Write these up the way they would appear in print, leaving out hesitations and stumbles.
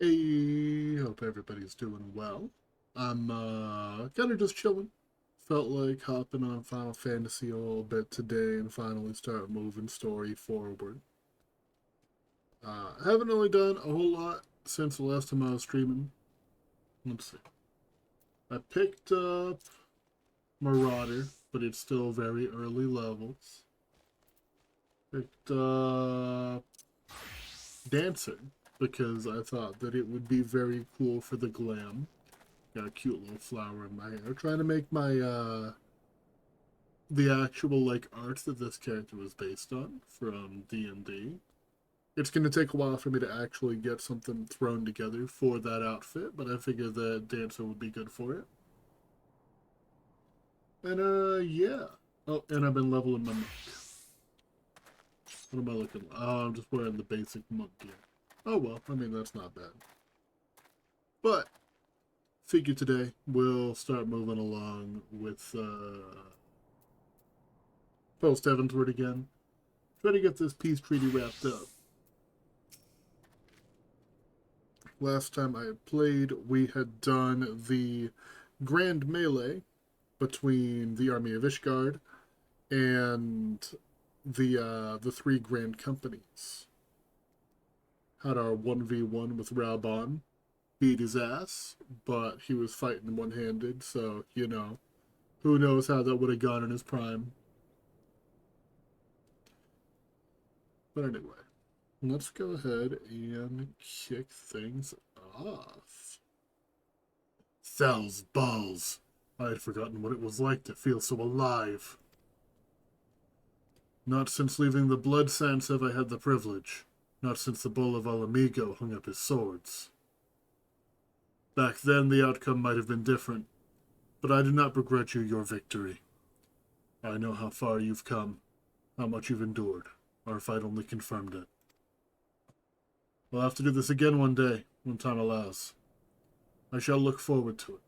Hey, hope everybody's doing well. I'm kind of just chilling. Felt like hopping on Final Fantasy a little bit today and finally start moving story forward. Haven't really done a whole lot since the last time I was streaming. Let's see. I picked up Marauder, but it's still very early levels. Picked up Dancer because I thought that it would be very cool for the glam. Got a cute little flower in my hair. Trying to make my the actual like art that this character was based on from D&D. It's gonna take a while for me to actually get something thrown together for that outfit, but I figured that Dancer would be good for it. And yeah. Oh, and I've been leveling my monk. What am I looking like? Oh, I'm just wearing the basic monk gear. Oh well, I mean that's not bad. But figure today we'll start moving along with post Heavensward again. Try to get this peace treaty wrapped up. Last time I played, we had done the grand melee between the army of Ishgard and the three grand companies. Had our 1v1 with Raubon, beat his ass, but he was fighting one handed, so who knows how that would have gone in his prime. But anyway, let's go ahead and kick things off. Thal's balls. I had forgotten what it was like to feel so alive. Not since leaving the Blood Sands have I had the privilege. Not since the Bull of Alamigo hung up his swords. Back then, the outcome might have been different, but I do not begrudge you your victory. I know how far you've come, how much you've endured. Our fight only confirmed it. We'll have to do this again one day, when time allows. I shall look forward to it.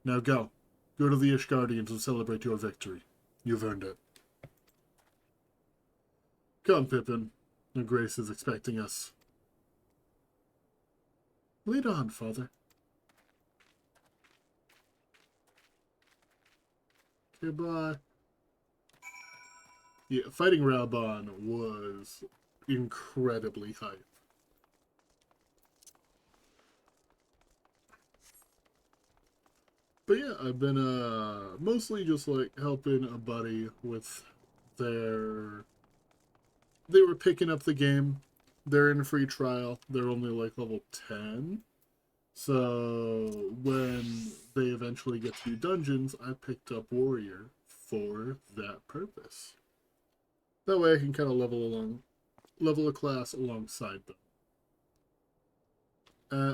Now go. Go to the Ishgardians and celebrate your victory. You've earned it. Come, Pippin. Your Grace is expecting us. Lead on, Father. Goodbye. Yeah, fighting Raubon was incredibly hype. But yeah, I've been mostly just like helping a buddy with their they were picking up the game. They're in a free trial. They're only like level 10. So when they eventually get to do dungeons, I picked up Warrior for that purpose. That way I can kind of level a class alongside them.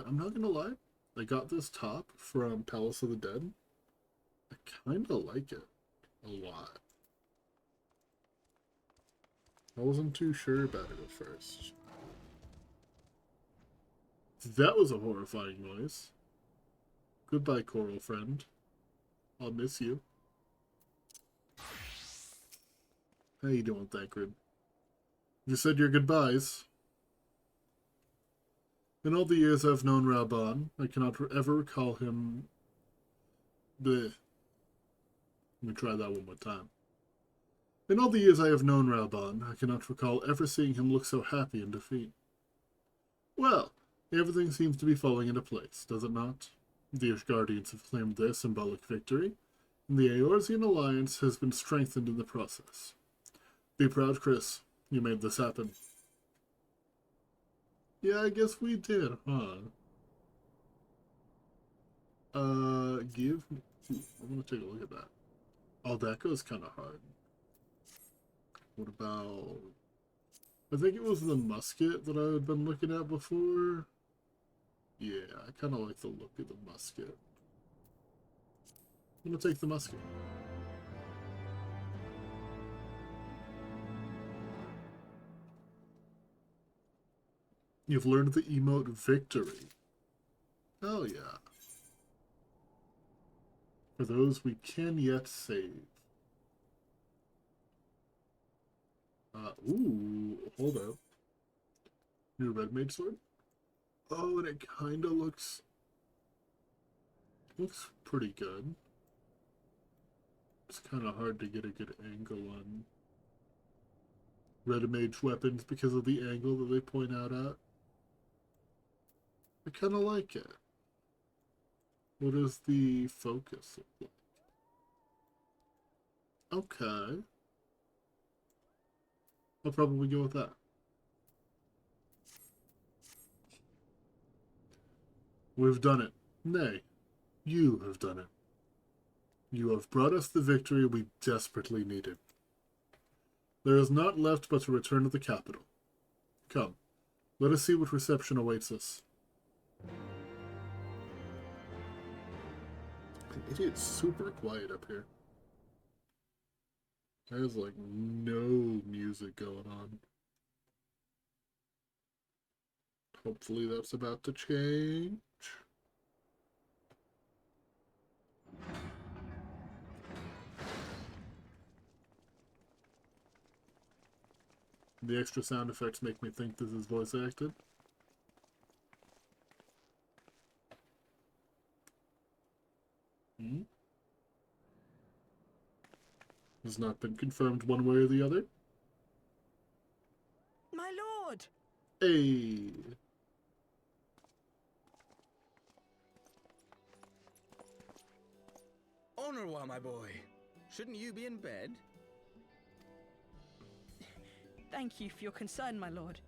I'm not gonna lie, I got this top from Palace of the Dead. I kind of like it a lot. I wasn't too sure about it at first. That was a horrifying noise. Goodbye, coral friend. I'll miss you. How you doing, Thancred? You said your goodbyes. In all the years I've known Raubon, I cannot ever recall him. Bleh. Let me try that one more time. In all the years I have known Raubon, I cannot recall ever seeing him look so happy in defeat. Well, everything seems to be falling into place, does it not? The Ishgardians have claimed their symbolic victory, and the Eorzean alliance has been strengthened in the process. Be proud, Chris. You made this happen. Yeah, I guess we did, huh? Give me. Ooh, I'm gonna take a look at that. Oh, that goes kind of hard. What about? I think it was the musket that I had been looking at before. Yeah, I kind of like the look of the musket. I'm gonna take the musket. You've learned the emote victory. Hell yeah. For those we can yet save. Ooh, hold up. New red mage sword? Oh, and it kind of looks pretty good. It's kind of hard to get a good angle on Red Mage weapons because of the angle that they point out at. I kind of like it. What does the focus look like? Okay. I'll probably go with that. We've done it. Nay, you have done it. You have brought us the victory we desperately needed. There is naught left but to return to the capital. Come, let us see what reception awaits us. It is super quiet up here. There's like no music going on. Hopefully that's about to change. The extra sound effects make me think this is voice acted. Has not been confirmed one way or the other. My lord! Hey! Au revoir, my boy. Shouldn't you be in bed? Thank you for your concern, my lord.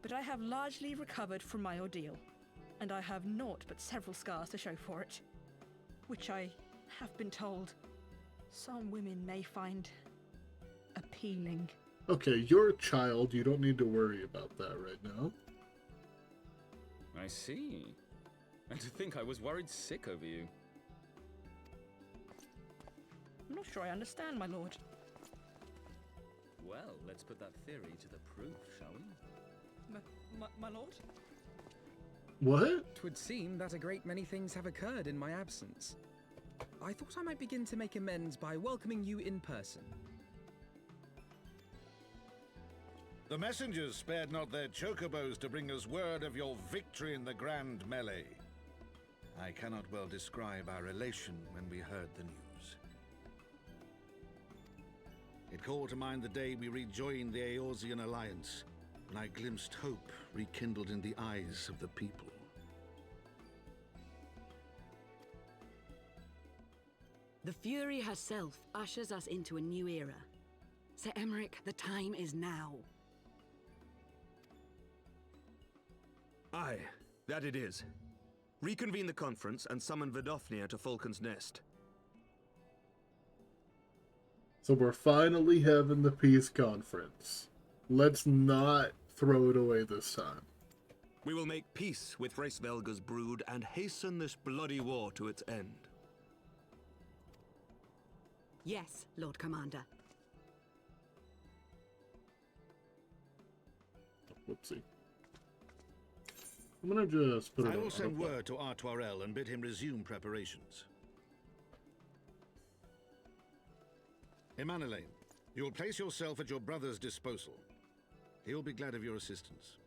But I have largely recovered from my ordeal, and I have naught but several scars to show for it. Which I have been told some women may find appealing. Okay, you're a child. You don't need to worry about that right now. I see. And to think I was worried sick over you. I'm not sure I understand, my lord. Well, let's put that theory to the proof, shall we? My lord? What? 'Twould seem that a great many things have occurred in my absence. I thought I might begin to make amends by welcoming you in person. The messengers spared not their chocobos to bring us word of your victory in the grand melee. I cannot well describe our elation when we heard the news. It called to mind the day we rejoined the Eorzean Alliance, when I glimpsed hope rekindled in the eyes of the people. The Fury herself ushers us into a new era. Sir Emeric, the time is now. Aye, that it is. Reconvene the conference and summon Vidofnir to Falcon's Nest. So we're finally having the peace conference. Let's not throw it away this time. We will make peace with Hraesvelga's brood and hasten this bloody war to its end. Yes, Lord Commander. Whoopsie. I'm gonna just put it I on will send autopilot. word to Artoirel and bid him resume preparations. Emanelaine, you will place yourself at your brother's disposal. He will be glad of your assistance.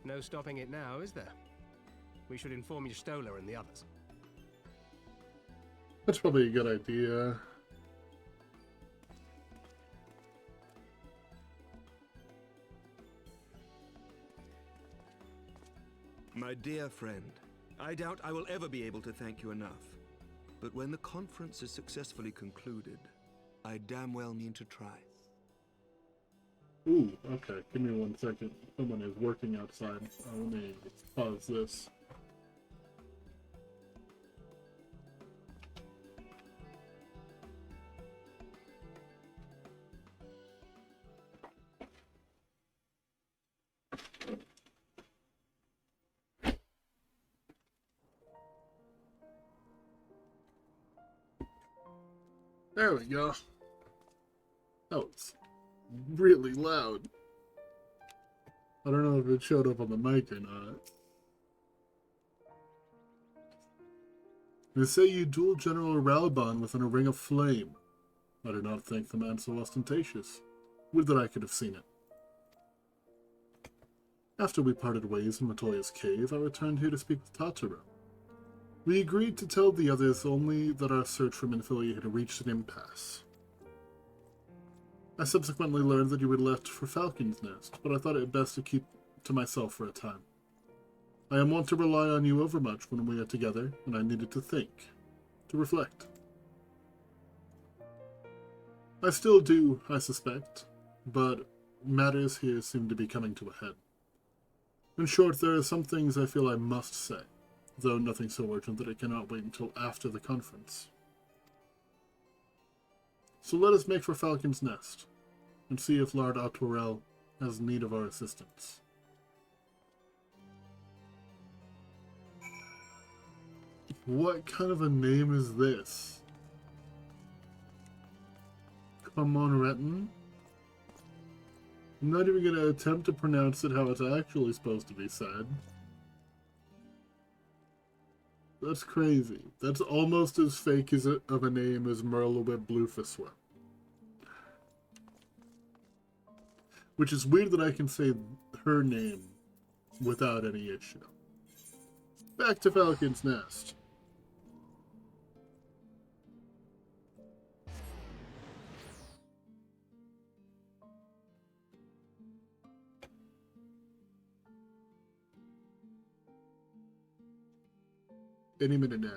No stopping it now, is there? We should inform Y'shtola and the others. That's probably a good idea. My dear friend, I doubt I will ever be able to thank you enough. But when the conference is successfully concluded, I damn well mean to try. Ooh, okay. Give me 1 second. Someone is working outside. Let me pause this. There we go. That was really loud. I don't know if it showed up on the mic or not. They say you duel General Ralban within a ring of flame. I do not think the man so ostentatious. Would that I could have seen it. After we parted ways in Matoya's cave, I returned here to speak with Tataro. We agreed to tell the others only that our search for Minfilia had reached an impasse. I subsequently learned that you had left for Falcon's Nest, but I thought it best to keep to myself for a time. I am wont to rely on you overmuch when we are together, and I needed to think, to reflect. I still do, I suspect, but matters here seem to be coming to a head. In short, there are some things I feel I must say, though nothing so urgent that it cannot wait until after the conference. So let us make for Falcon's Nest, and see if Lord Atwarel has need of our assistance. What kind of a name is this? Come on, Retin? I'm not even going to attempt to pronounce it how it's actually supposed to be said. That's crazy. That's almost as fake as of a name as Merlewit Bluefiswa. Which is weird that I can say her name without any issue. Back to Falcon's Nest. Any minute now.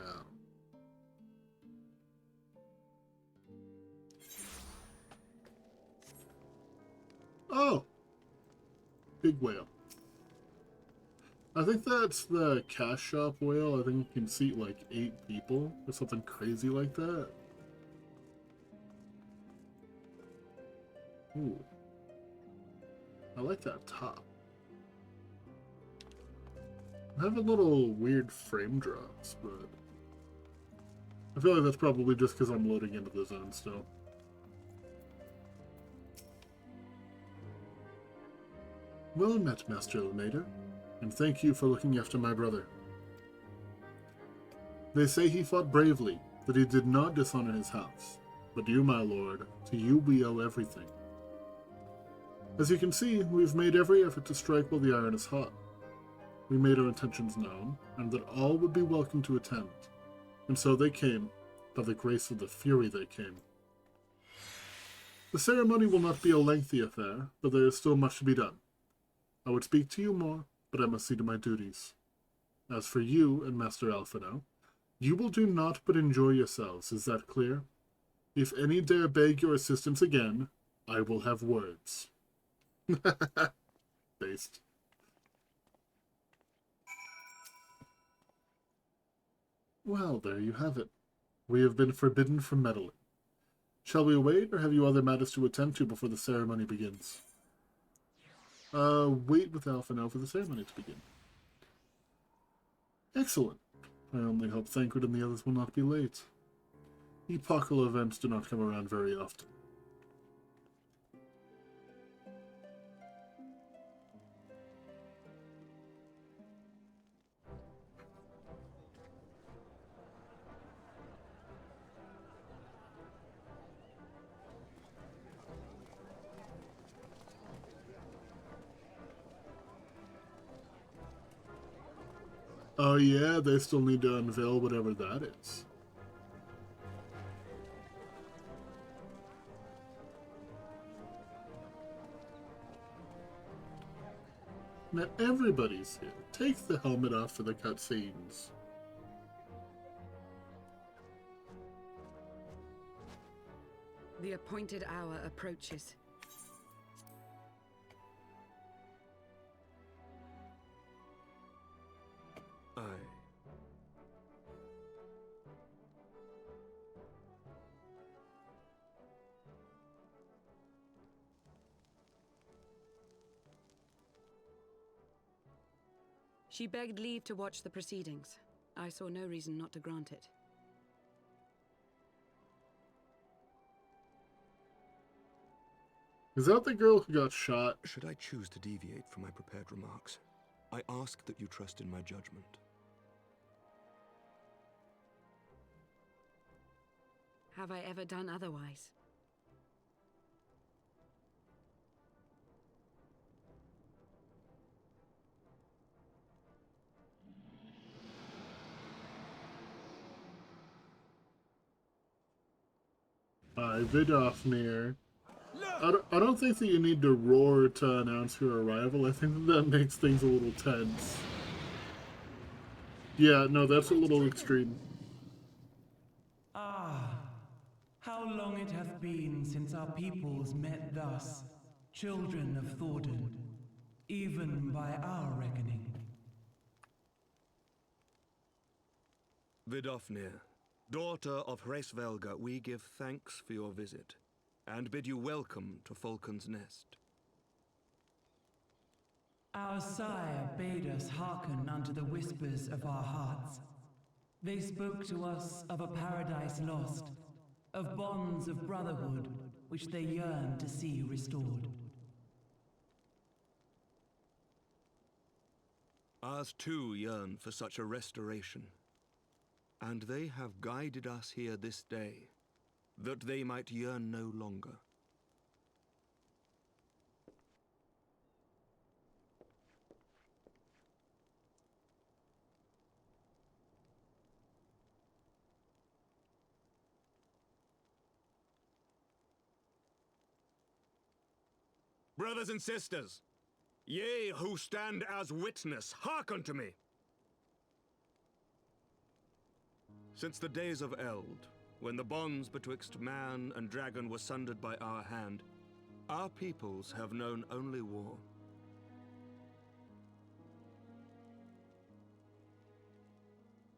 Oh! Big whale. I think that's the cash shop whale. I think it can seat like 8 people or something crazy like that. Ooh. I like that top. I have a little weird frame drops, but I feel like that's probably just because I'm loading into the zone still. Well met, Master Illuminator, and thank you for looking after my brother. They say he fought bravely, that he did not dishonor his house, but you, my lord, to you we owe everything. As you can see, we've made every effort to strike while the iron is hot. We made our intentions known, and that all would be welcome to attend. And so they came. By the grace of the Fury they came. The ceremony will not be a lengthy affair, but there is still much to be done. I would speak to you more, but I must see to my duties. As for you and Master Alphino, you will do naught but enjoy yourselves, is that clear? If any dare beg your assistance again, I will have words. Based. Well, there you have it. We have been forbidden from meddling. Shall we wait, or have you other matters to attend to before the ceremony begins? Wait with Alphino for the ceremony to begin. Excellent. I only hope Thancred and the others will not be late. Epochal events do not come around very often. Oh yeah, they still need to unveil whatever that is. Now everybody's here. Take the helmet off for the cutscenes. The appointed hour approaches. Aye. She begged leave to watch the proceedings. I saw no reason not to grant it. Is that the girl who got shot? Should I choose to deviate from my prepared remarks, I ask that you trust in my judgment. Have I ever done otherwise? Vidofnir. I don't think that you need to roar to announce your arrival. I think that makes things a little tense. Yeah, no, that's a little extreme. Ah, how long it hath been since our peoples met thus, children of Thordan, even by our reckoning. Vidofnir, daughter of Hraesvelga, we give thanks for your visit, and bid you welcome to Falcon's Nest. Our sire bade us hearken unto the whispers of our hearts. They spoke to us of a paradise lost, of bonds of brotherhood which they yearned to see restored. Ours too yearn for such a restoration, and they have guided us here this day, that they might yearn no longer. Brothers and sisters, ye who stand as witness, hearken to me! Since the days of Eld, when the bonds betwixt man and dragon were sundered by our hand, our peoples have known only war.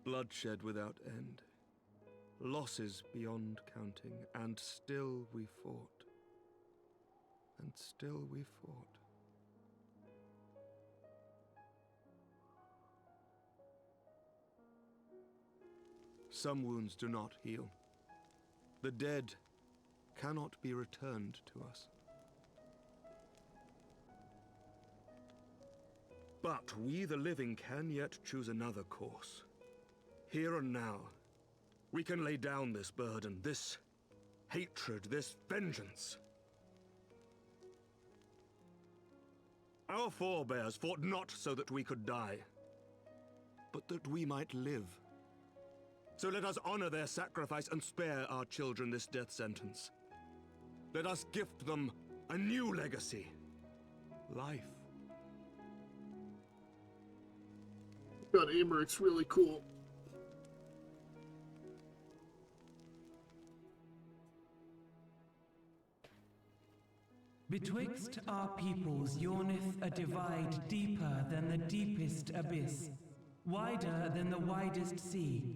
Bloodshed without end, losses beyond counting, and still we fought. And still we fought. Some wounds do not heal. The dead cannot be returned to us. But we, the living, can yet choose another course. Here and now, we can lay down this burden, this hatred, this vengeance. Our forebears fought not so that we could die, but that we might live. So let us honor their sacrifice and spare our children this death sentence. Let us gift them a new legacy. Life. God, Ameryk's really cool. Betwixt our peoples yawneth a divide deeper than the deepest abyss, wider than the widest sea.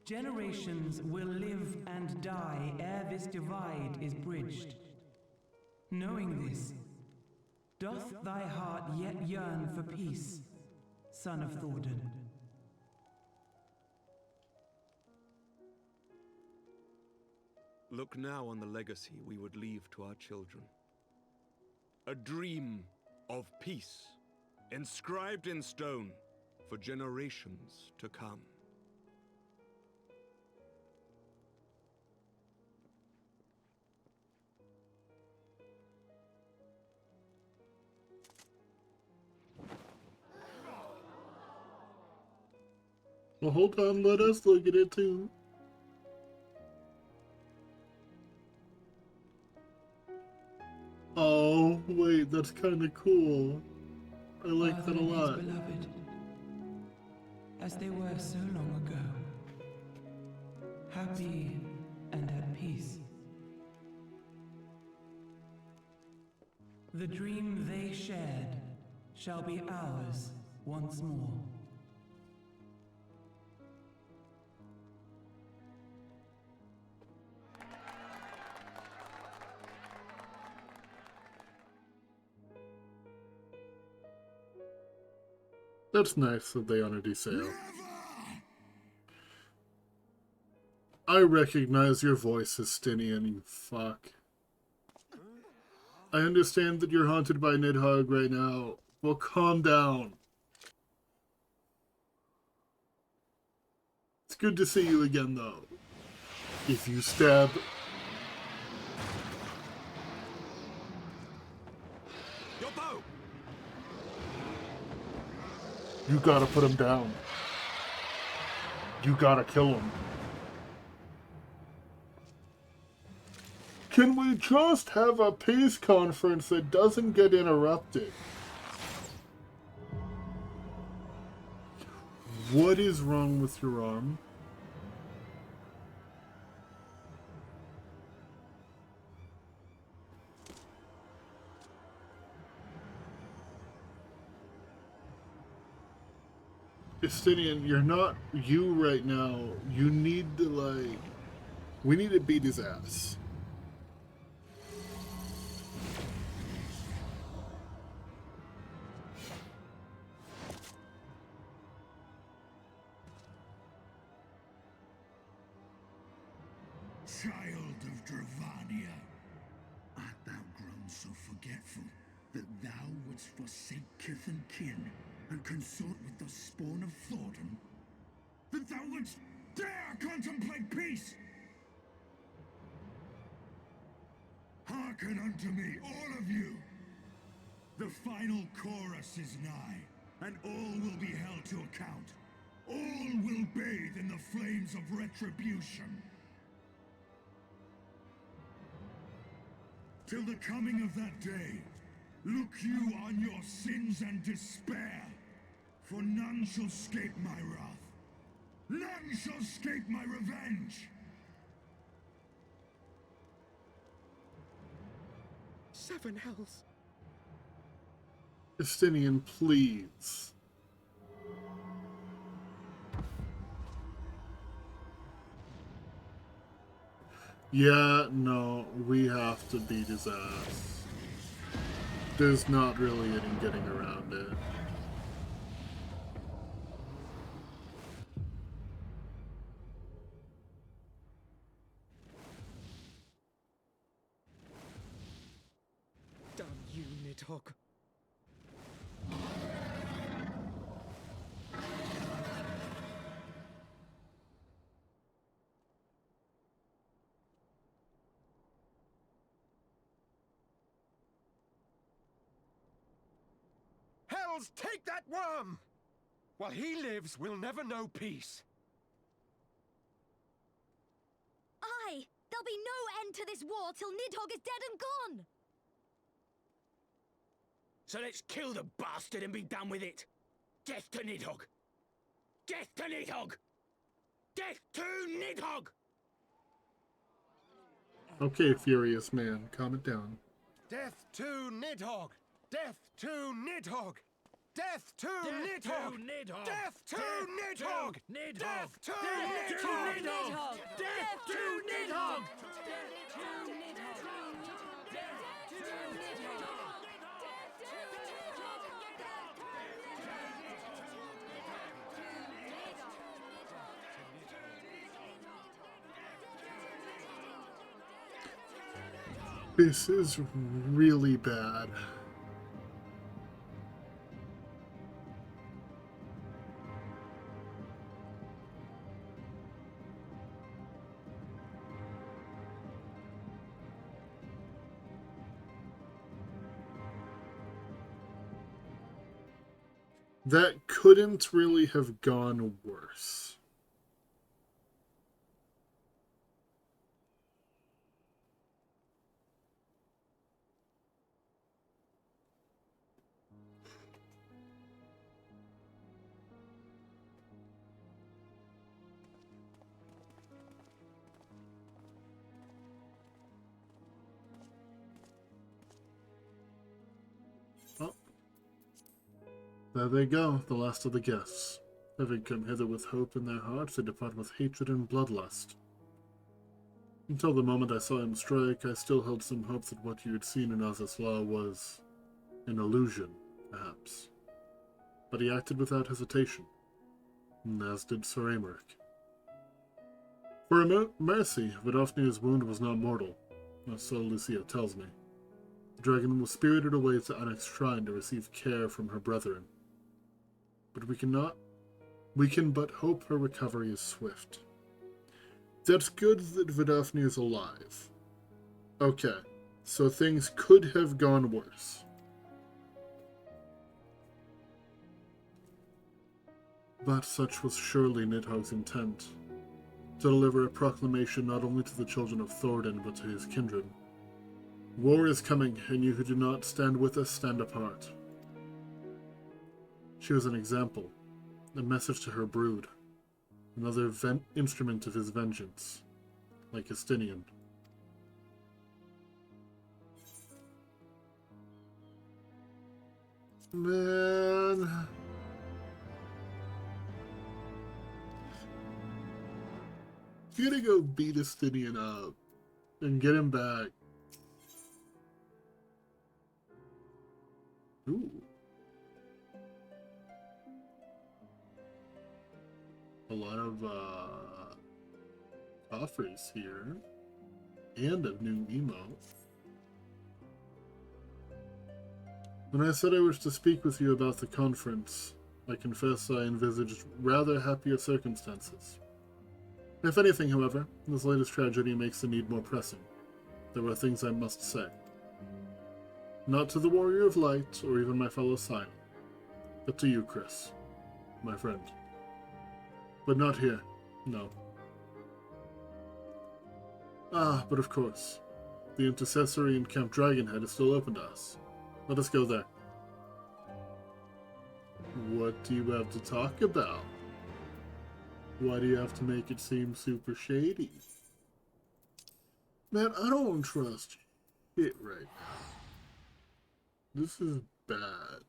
Generations will live and die ere this divide is bridged. Knowing this, doth thy heart yet yearn for peace, son of Thordan? Look now on the legacy we would leave to our children. A dream of peace, inscribed in stone for generations to come. Well, hold on, let us look at it too. Oh, wait, that's kind of cool. I like that a lot. Beloved, as they were so long ago, happy and at peace. The dream they shared shall be ours once more. That's nice that they honored Iseo. I recognize your voice, Estinian, you fuck. I understand that you're haunted by Nidhogg right now. Well, calm down. It's good to see you again, though. If you stab... Your bow! You gotta put him down. You gotta kill him. Can we just have a peace conference that doesn't get interrupted? What is wrong with your arm? Estinian, you're not you right now. You need to, like... We need to beat his ass. Child of Dravania, art thou grown so forgetful that thou wouldst forsake kith and kin and consort with the spawn of Thornton? That thou wouldst dare contemplate peace? Hearken unto me, all of you! The final chorus is nigh, and all will be held to account. All will bathe in the flames of retribution. Till the coming of that day, look you on your sins and despair, for none shall scape my wrath. None shall scape my revenge. Seven hells. Estinian, please. Yeah, no, we have to beat his ass. There's not really any getting around it. Damn you, Nidhogg. Hells, take that worm! While he lives, we'll never know peace. Aye! There'll be no end to this war till Nidhogg is dead and gone! So let's kill the bastard and be done with it. Death to Nidhogg! Death to Nidhogg! Death to Nidhogg! Okay, furious man, calm it down. Death to Nidhogg! Death to Nidhogg! Death to Nidhogg! Death to Nidhogg! Death to Nidhogg! Death to Nidhogg! This is really bad. That couldn't really have gone worse. There they go, the last of the guests. Having come hither with hope in their hearts, they depart with hatred and bloodlust. Until the moment I saw him strike, I still held some hope that what you had seen in Azazla was an illusion, perhaps. But he acted without hesitation, as did Sir Aymeric. For mercy, Vidofnir's wound was not mortal, or so Lucia tells me. The dragon was spirited away to Anek's shrine to receive care from her brethren. But we can but hope her recovery is swift. That's good that Vidofnir's alive. Okay, so things could have gone worse. But such was surely Nidhogg's intent, to deliver a proclamation not only to the children of Thordan, but to his kindred. War is coming, and you who do not stand with us stand apart. She was an example, a message to her brood, another instrument of his vengeance, like Estinian. Man... You gotta go beat Estinian up and get him back. Ooh. A lot of offers here. And a new emote. When I said I wished to speak with you about the conference, I confess I envisaged rather happier circumstances. If anything, however, this latest tragedy makes the need more pressing. There are things I must say. Not to the Warrior of Light, or even my fellow Silent, but to you, Chris, my friend. But not here, no. Ah, but of course, the Intercessory in Camp Dragonhead is still open to us. Let us go there. What do you have to talk about? Why do you have to make it seem super shady? Man, I don't trust shit right now. This is bad.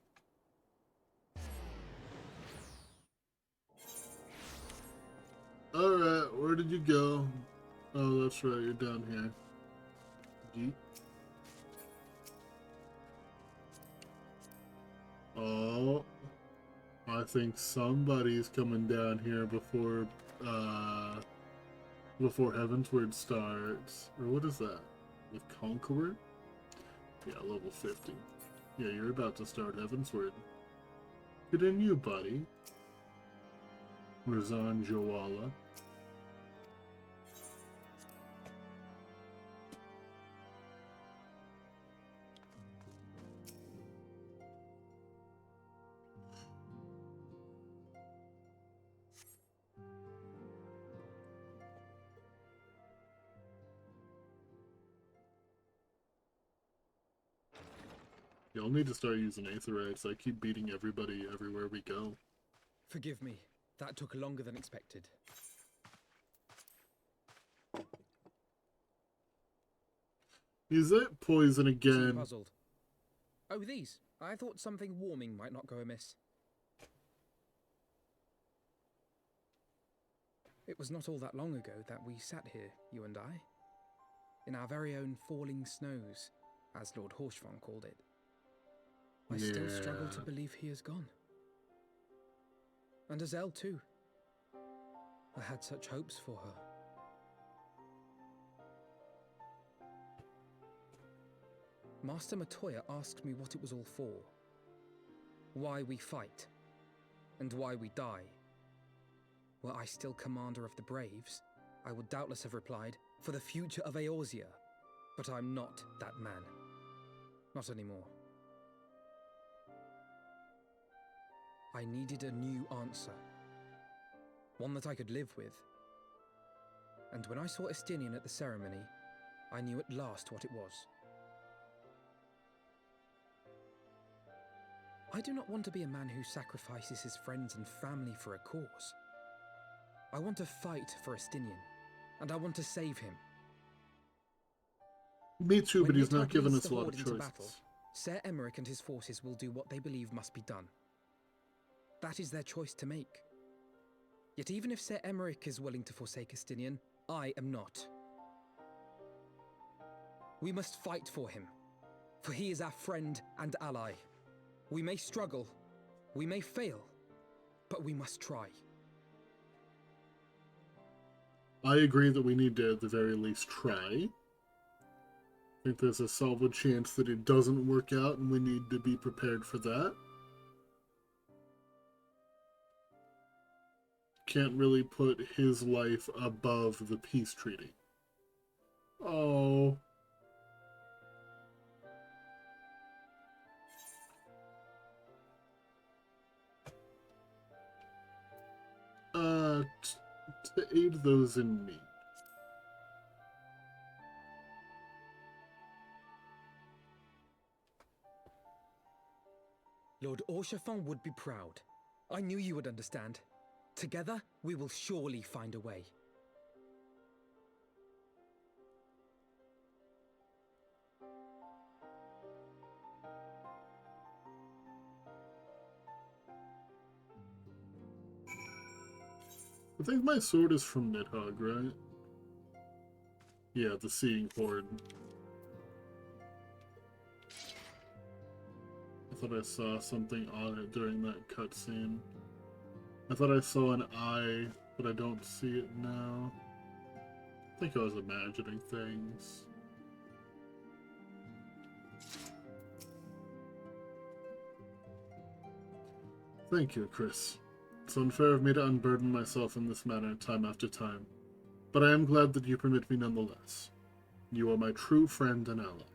Alright, where did you go? Oh, that's right, you're down here. Jeep. Oh, I think somebody's coming down here before Heavensward starts. Or what is that? The Conqueror? Yeah, level 50. Yeah, you're about to start Heavensward. Good in you, buddy. Razan Jawala. Y'all need to start using Aetherites. I keep beating everybody everywhere we go. Forgive me. That took longer than expected. Is that poison again? Puzzled. Oh, these. I thought something warming might not go amiss. It was not all that long ago that we sat here, you and I. In our very own falling snows, as Lord Horshvon called it. I still struggle to believe he is gone. And Azel too. I had such hopes for her. Master Matoya asked me what it was all for. Why we fight. And why we die. Were I still commander of the Braves, I would doubtless have replied, for the future of Eorzea. But I'm not that man. Not anymore. I needed a new answer. One that I could live with. And when I saw Estinian at the ceremony, I knew at last what it was. I do not want to be a man who sacrifices his friends and family for a cause. I want to fight for Estinian, and I want to save him. Me too, but When he's not Nidhogg giving leads us a the lot Horde of into choices. battle, Ser Emeric and his forces will do what they believe must be done. That is their choice to make. Yet even if Ser Emeric is willing to forsake Estinian, I am not. We must fight for him, for he is our friend and ally. We may struggle, we may fail, but we must try. I agree that we need to at the very least try. I think there's a solid chance that it doesn't work out, and we need to be prepared for that. Can't really put his life above the peace treaty. Oh. To aid those in need. Lord Orchefon would be proud. I knew you would understand. Together, we will surely find a way. I think my sword is from Nidhogg, right? Yeah, the Seeing Horde. I thought I saw something on it during that cutscene. I thought I saw an eye, but I don't see it now. I think I was imagining things. Thank you, Chris. It's unfair of me to unburden myself in this manner time after time, but I am glad that you permit me nonetheless. You are my true friend and ally.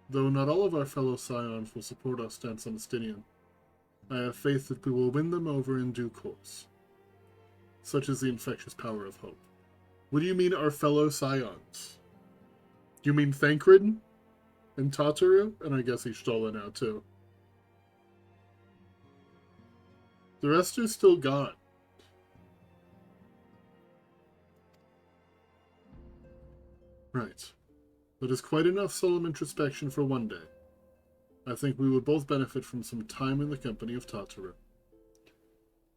Though not all of our fellow Scions will support our stance on Estinian, I have faith that we will win them over in due course. Such is the infectious power of hope. What do you mean, our fellow Scions? You mean Thancred and Tataru? And I guess he's stolen now, too. The rest are still gone. Right. That is quite enough solemn introspection for one day. I think we would both benefit from some time in the company of Tataru.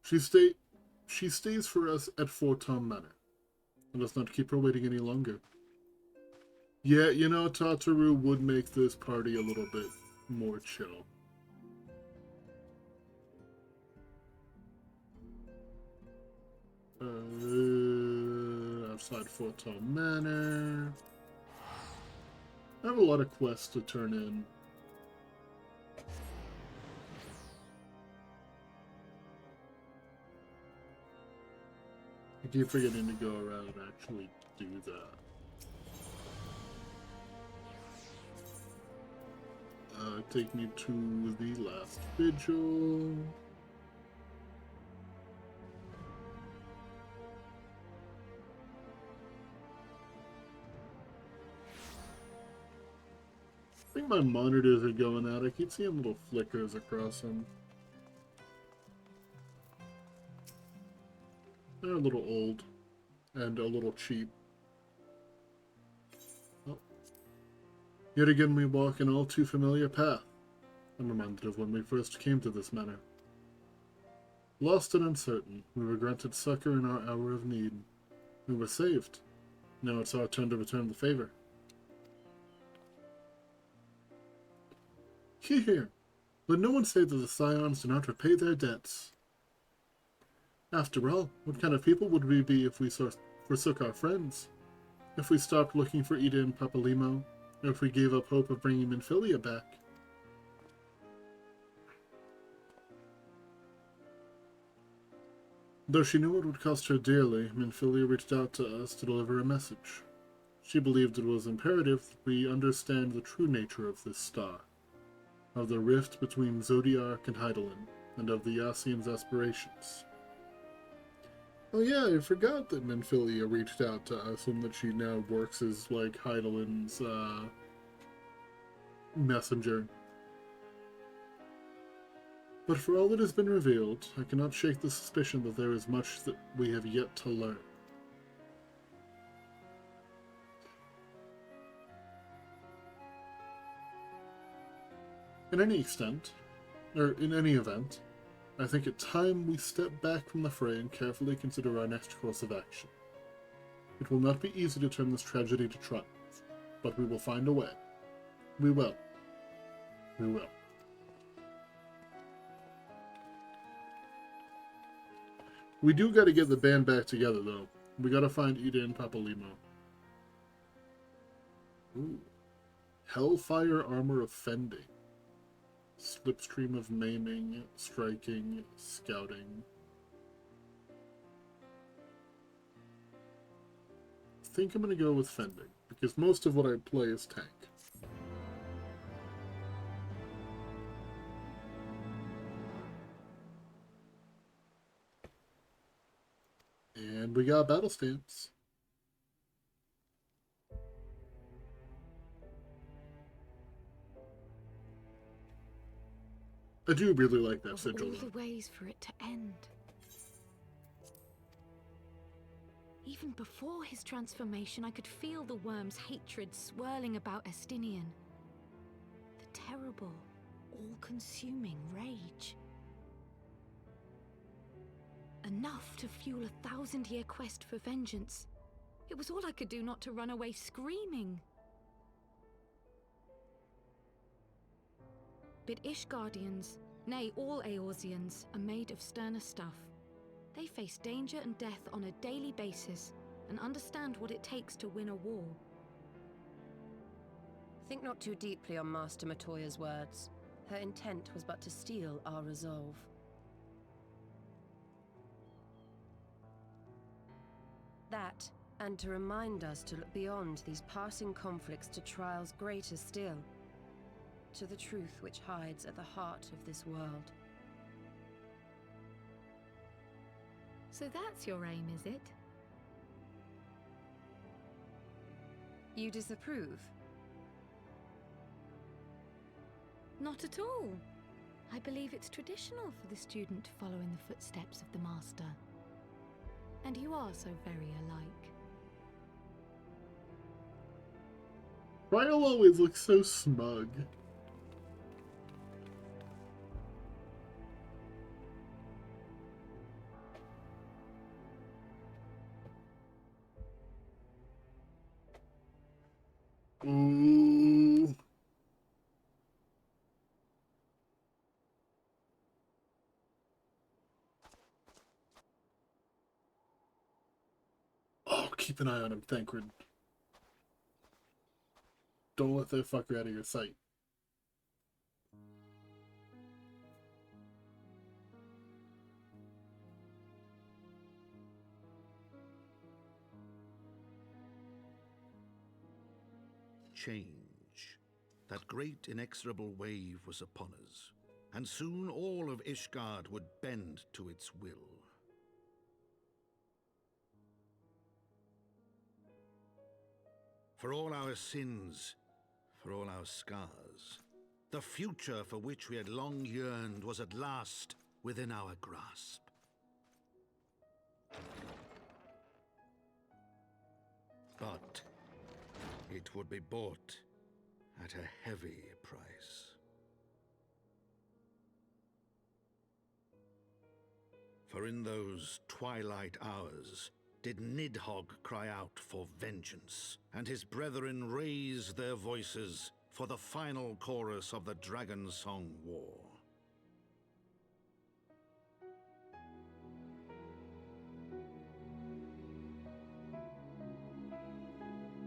She stays for us at Fort Tom Manor. Let us not keep her waiting any longer. Yeah, you know, Tataru would make this party a little bit more chill. Outside Fort Tom Manor. I have a lot of quests to turn in. I keep forgetting to go around and actually do that. Take me to the last vigil. I think my monitors are going out. I keep seeing little flickers across them. They're a little old and a little cheap. Oh. Yet again we walk an all too familiar path. I'm reminded of when we first came to this manor. Lost and uncertain, we were granted succor in our hour of need. We were saved. Now it's our turn to return the favor. Here, let no one say that the Scions do not repay their debts. After all, what kind of people would we be if we forsook our friends? If we stopped looking for Ida and Papalimo? Or if we gave up hope of bringing Minfilia back? Though she knew it would cost her dearly, Minfilia reached out to us to deliver a message. She believed it was imperative that we understand the true nature of this star, of the rift between Zodiark and Hydaelyn, and of the Yassian's aspirations. Oh yeah, I forgot that Minfilia reached out to us and that she now works as, like, Hydaelyn's, messenger. But for all that has been revealed, I cannot shake the suspicion that there is much that we have yet to learn. In any event, I think it's time we step back from the fray and carefully consider our next course of action. It will not be easy to turn this tragedy to triumph, but we will find a way. We will. We will. We do gotta get the band back together, though. We gotta find Ida and Papalimo. Ooh. Hellfire Armor of Fending. Slipstream of Maiming, Striking, Scouting. I think I'm gonna go with Fending, because most of what I play is tank. And we got battle stamps. I do really like that Of sigil. all the ways for it to end. Even before his transformation, I could feel the worm's hatred swirling about Estinian. The terrible, all-consuming rage. Enough to fuel a 1,000-year quest for vengeance. It was all I could do not to run away screaming. But Ishgardians, nay, all Eorzeans, are made of sterner stuff. They face danger and death on a daily basis, and understand what it takes to win a war. Think not too deeply on Master Matoya's words. Her intent was but to steal our resolve. That, and to remind us to look beyond these passing conflicts to trials greater still, to the truth which hides at the heart of this world. So that's your aim, is it? You disapprove? Not at all. I believe it's traditional for the student to follow in the footsteps of the master. And you are so very alike. Ryle always looks so smug. Ooh. Oh, keep an eye on him, Thancred. Don't let that fucker out of your sight. Change. That great inexorable wave was upon us, and soon all of Ishgard would bend to its will. For all our sins, for all our scars, the future for which we had long yearned was at last within our grasp. But it would be bought at a heavy price. For in those twilight hours did Nidhogg cry out for vengeance, and his brethren raise their voices for the final chorus of the Dragon Song War.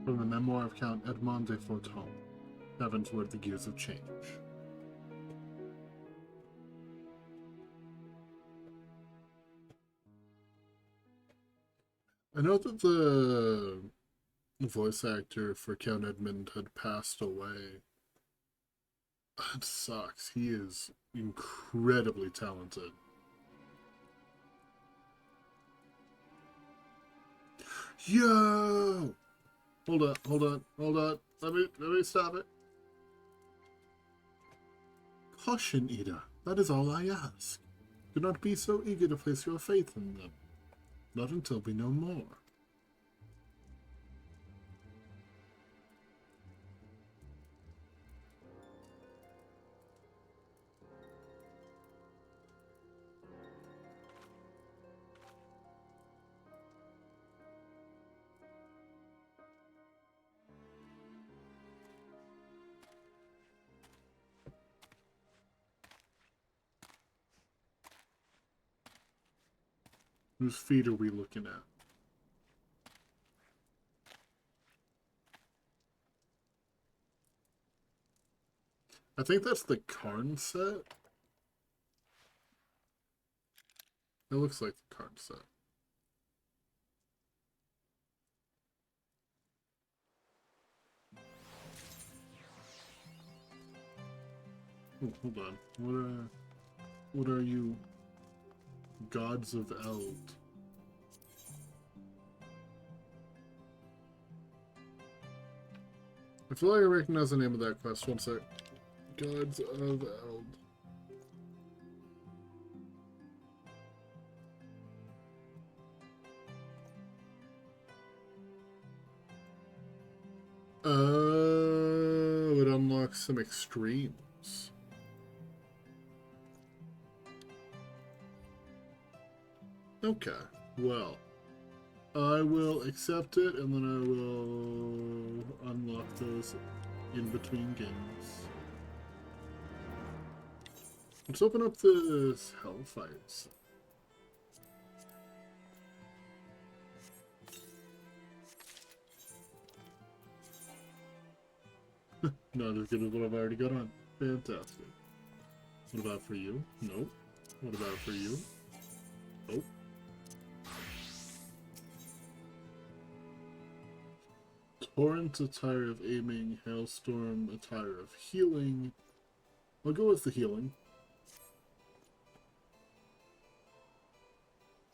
From the memoir of Count Edmond de Forton, Heavensward, The Gears of Change. I know that the voice actor for Count Edmund had passed away. That sucks. He is incredibly talented. Yo! Hold on. Let me stop it. Caution, Ida. That is all I ask. Do not be so eager to place your faith in them. Not until we know more. Whose feet are we looking at? I think that's the Karn set. It looks like the Karn set. Oh, hold on. What are you? Gods of Eld. I feel like I recognize the name of that quest. One sec. Gods of Eld. It unlocks some extremes. Okay, well, I will accept it, and then I will unlock those in between games. Let's open up this Hellfires. Not as good as what I've already got on. Fantastic. What about for you? Nope. What about for you? Nope. Torrent attire of aiming, hailstorm attire of healing. I'll go with the healing.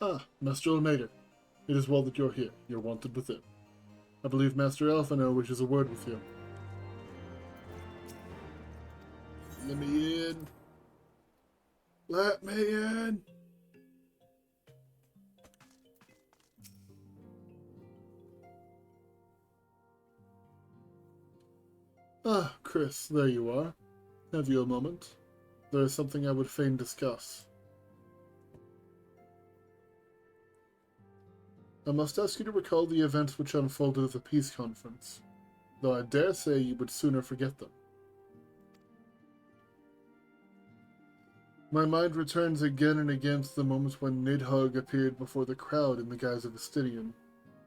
Ah, Master Omega. It is well that you're here. You're wanted within. I believe Master Alphino wishes a word with you. Let me in. Let me in. Ah, Chris, there you are. Have you a moment? There is something I would fain discuss. I must ask you to recall the events which unfolded at the peace conference, though I dare say you would sooner forget them. My mind returns again and again to the moment when Nidhogg appeared before the crowd in the guise of Estinian.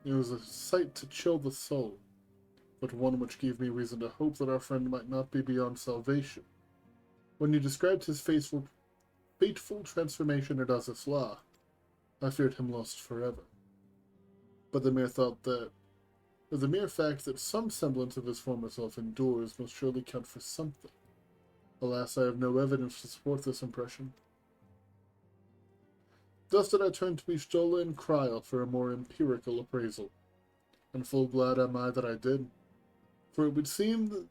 It was a sight to chill the soul, but one which gave me reason to hope that our friend might not be beyond salvation. When you described his fateful transformation at Azazla, I feared him lost forever. But the mere fact that some semblance of his former self endures must surely count for something. Alas, I have no evidence to support this impression. Thus did I turn to Y'shtola and Kryl for a more empirical appraisal, and full glad am I that I did, for it would seem that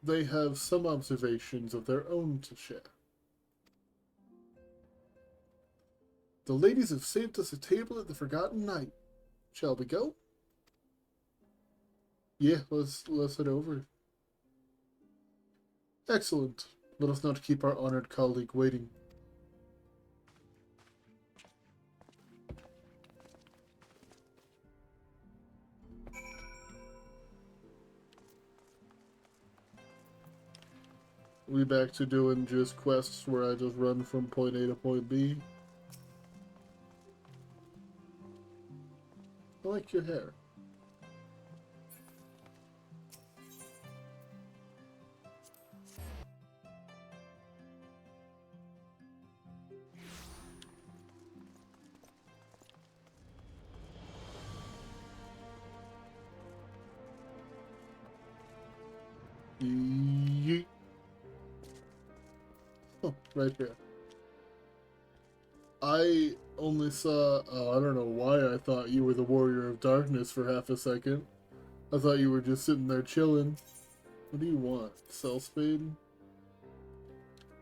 they have some observations of their own to share. The ladies have saved us a table at the Forgotten Night. Shall we go? Yeah, let's head over. Excellent. Let us not keep our honored colleague waiting. We back to doing just quests where I just run from point A to point B. I like your hair. Yeet. Oh, right here. I only saw, I don't know why I thought you were the Warrior of Darkness for half a second. I thought you were just sitting there chilling. What do you want? Cell Spade?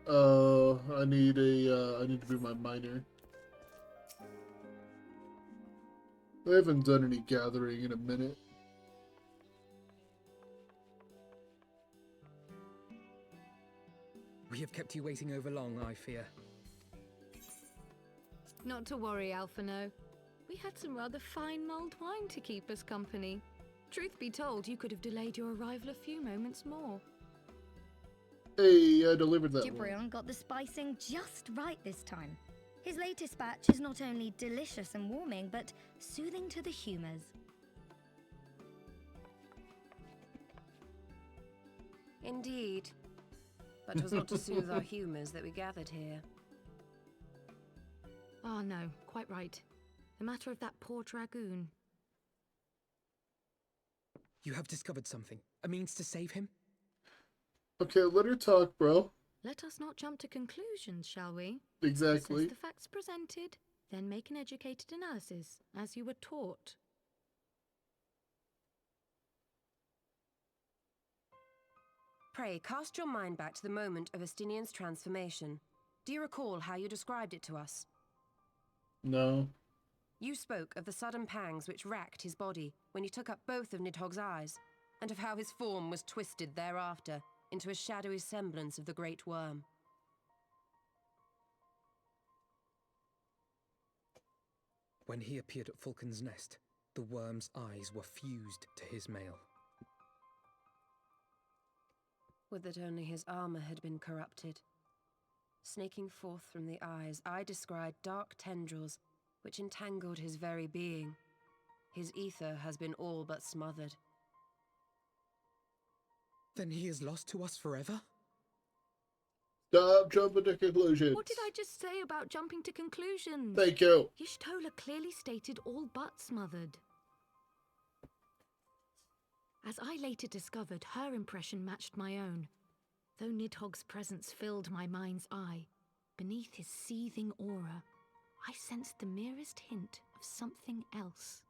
I need to be my miner. I haven't done any gathering in a minute. We have kept you waiting over long, I fear. Not to worry, Alphino. We had some rather fine mulled wine to keep us company. Truth be told, you could have delayed your arrival a few moments more. Hey, I delivered that one. Gibrion got the spicing just right this time. His latest batch is not only delicious and warming, but soothing to the humors. Indeed. But 'twas not to soothe our humours that we gathered here. Ah, no, quite right. The matter of that poor dragoon. You have discovered something. A means to save him? Okay, let her talk, bro. Let us not jump to conclusions, shall we? Exactly. Assess the facts presented, then make an educated analysis, as you were taught. Pray, cast your mind back to the moment of Estinian's transformation. Do you recall how you described it to us? No. You spoke of the sudden pangs which racked his body when he took up both of Nidhogg's eyes, and of how his form was twisted thereafter into a shadowy semblance of the Great Worm. When he appeared at Falcon's Nest, the worm's eyes were fused to his mail. Would that only his armor had been corrupted. Snaking forth from the eyes, I descried dark tendrils which entangled his very being. His ether has been all but smothered. Then he is lost to us forever? Stop jumping to conclusions. What did I just say about jumping to conclusions? Thank you. Y'shtola clearly stated all but smothered. As I later discovered, her impression matched my own. Though Nidhogg's presence filled my mind's eye, beneath his seething aura, I sensed the merest hint of something else.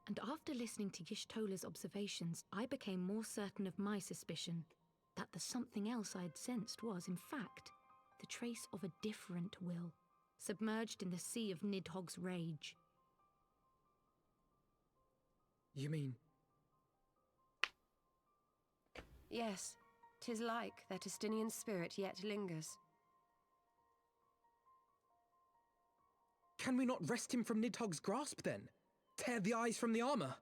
And after listening to Y'shtola's observations, I became more certain of my suspicion that the something else I had sensed was, in fact, the trace of a different will, submerged in the sea of Nidhogg's rage. You mean? Yes, 'tis like that Estinian spirit yet lingers. Can we not wrest him from Nidhogg's grasp, then? Tear the eyes from the armor?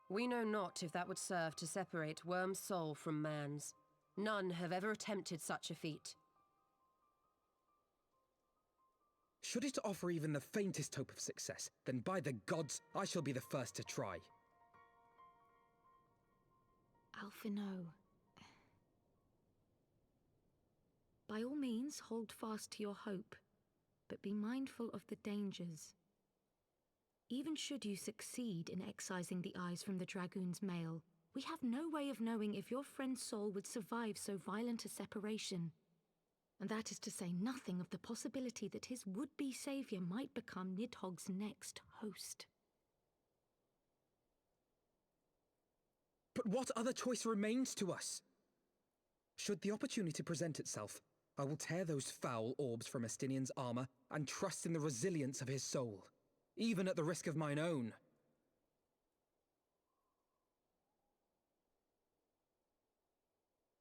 We know not if that would serve to separate Worm's soul from man's. None have ever attempted such a feat. Should it offer even the faintest hope of success, then by the gods, I shall be the first to try. Alphinaud. By all means, hold fast to your hope, but be mindful of the dangers. Even should you succeed in excising the eyes from the dragoon's mail, we have no way of knowing if your friend's soul would survive so violent a separation. And that is to say nothing of the possibility that his would-be savior might become Nidhogg's next host. But what other choice remains to us? Should the opportunity present itself, I will tear those foul orbs from Estinian's armor and trust in the resilience of his soul, even at the risk of mine own.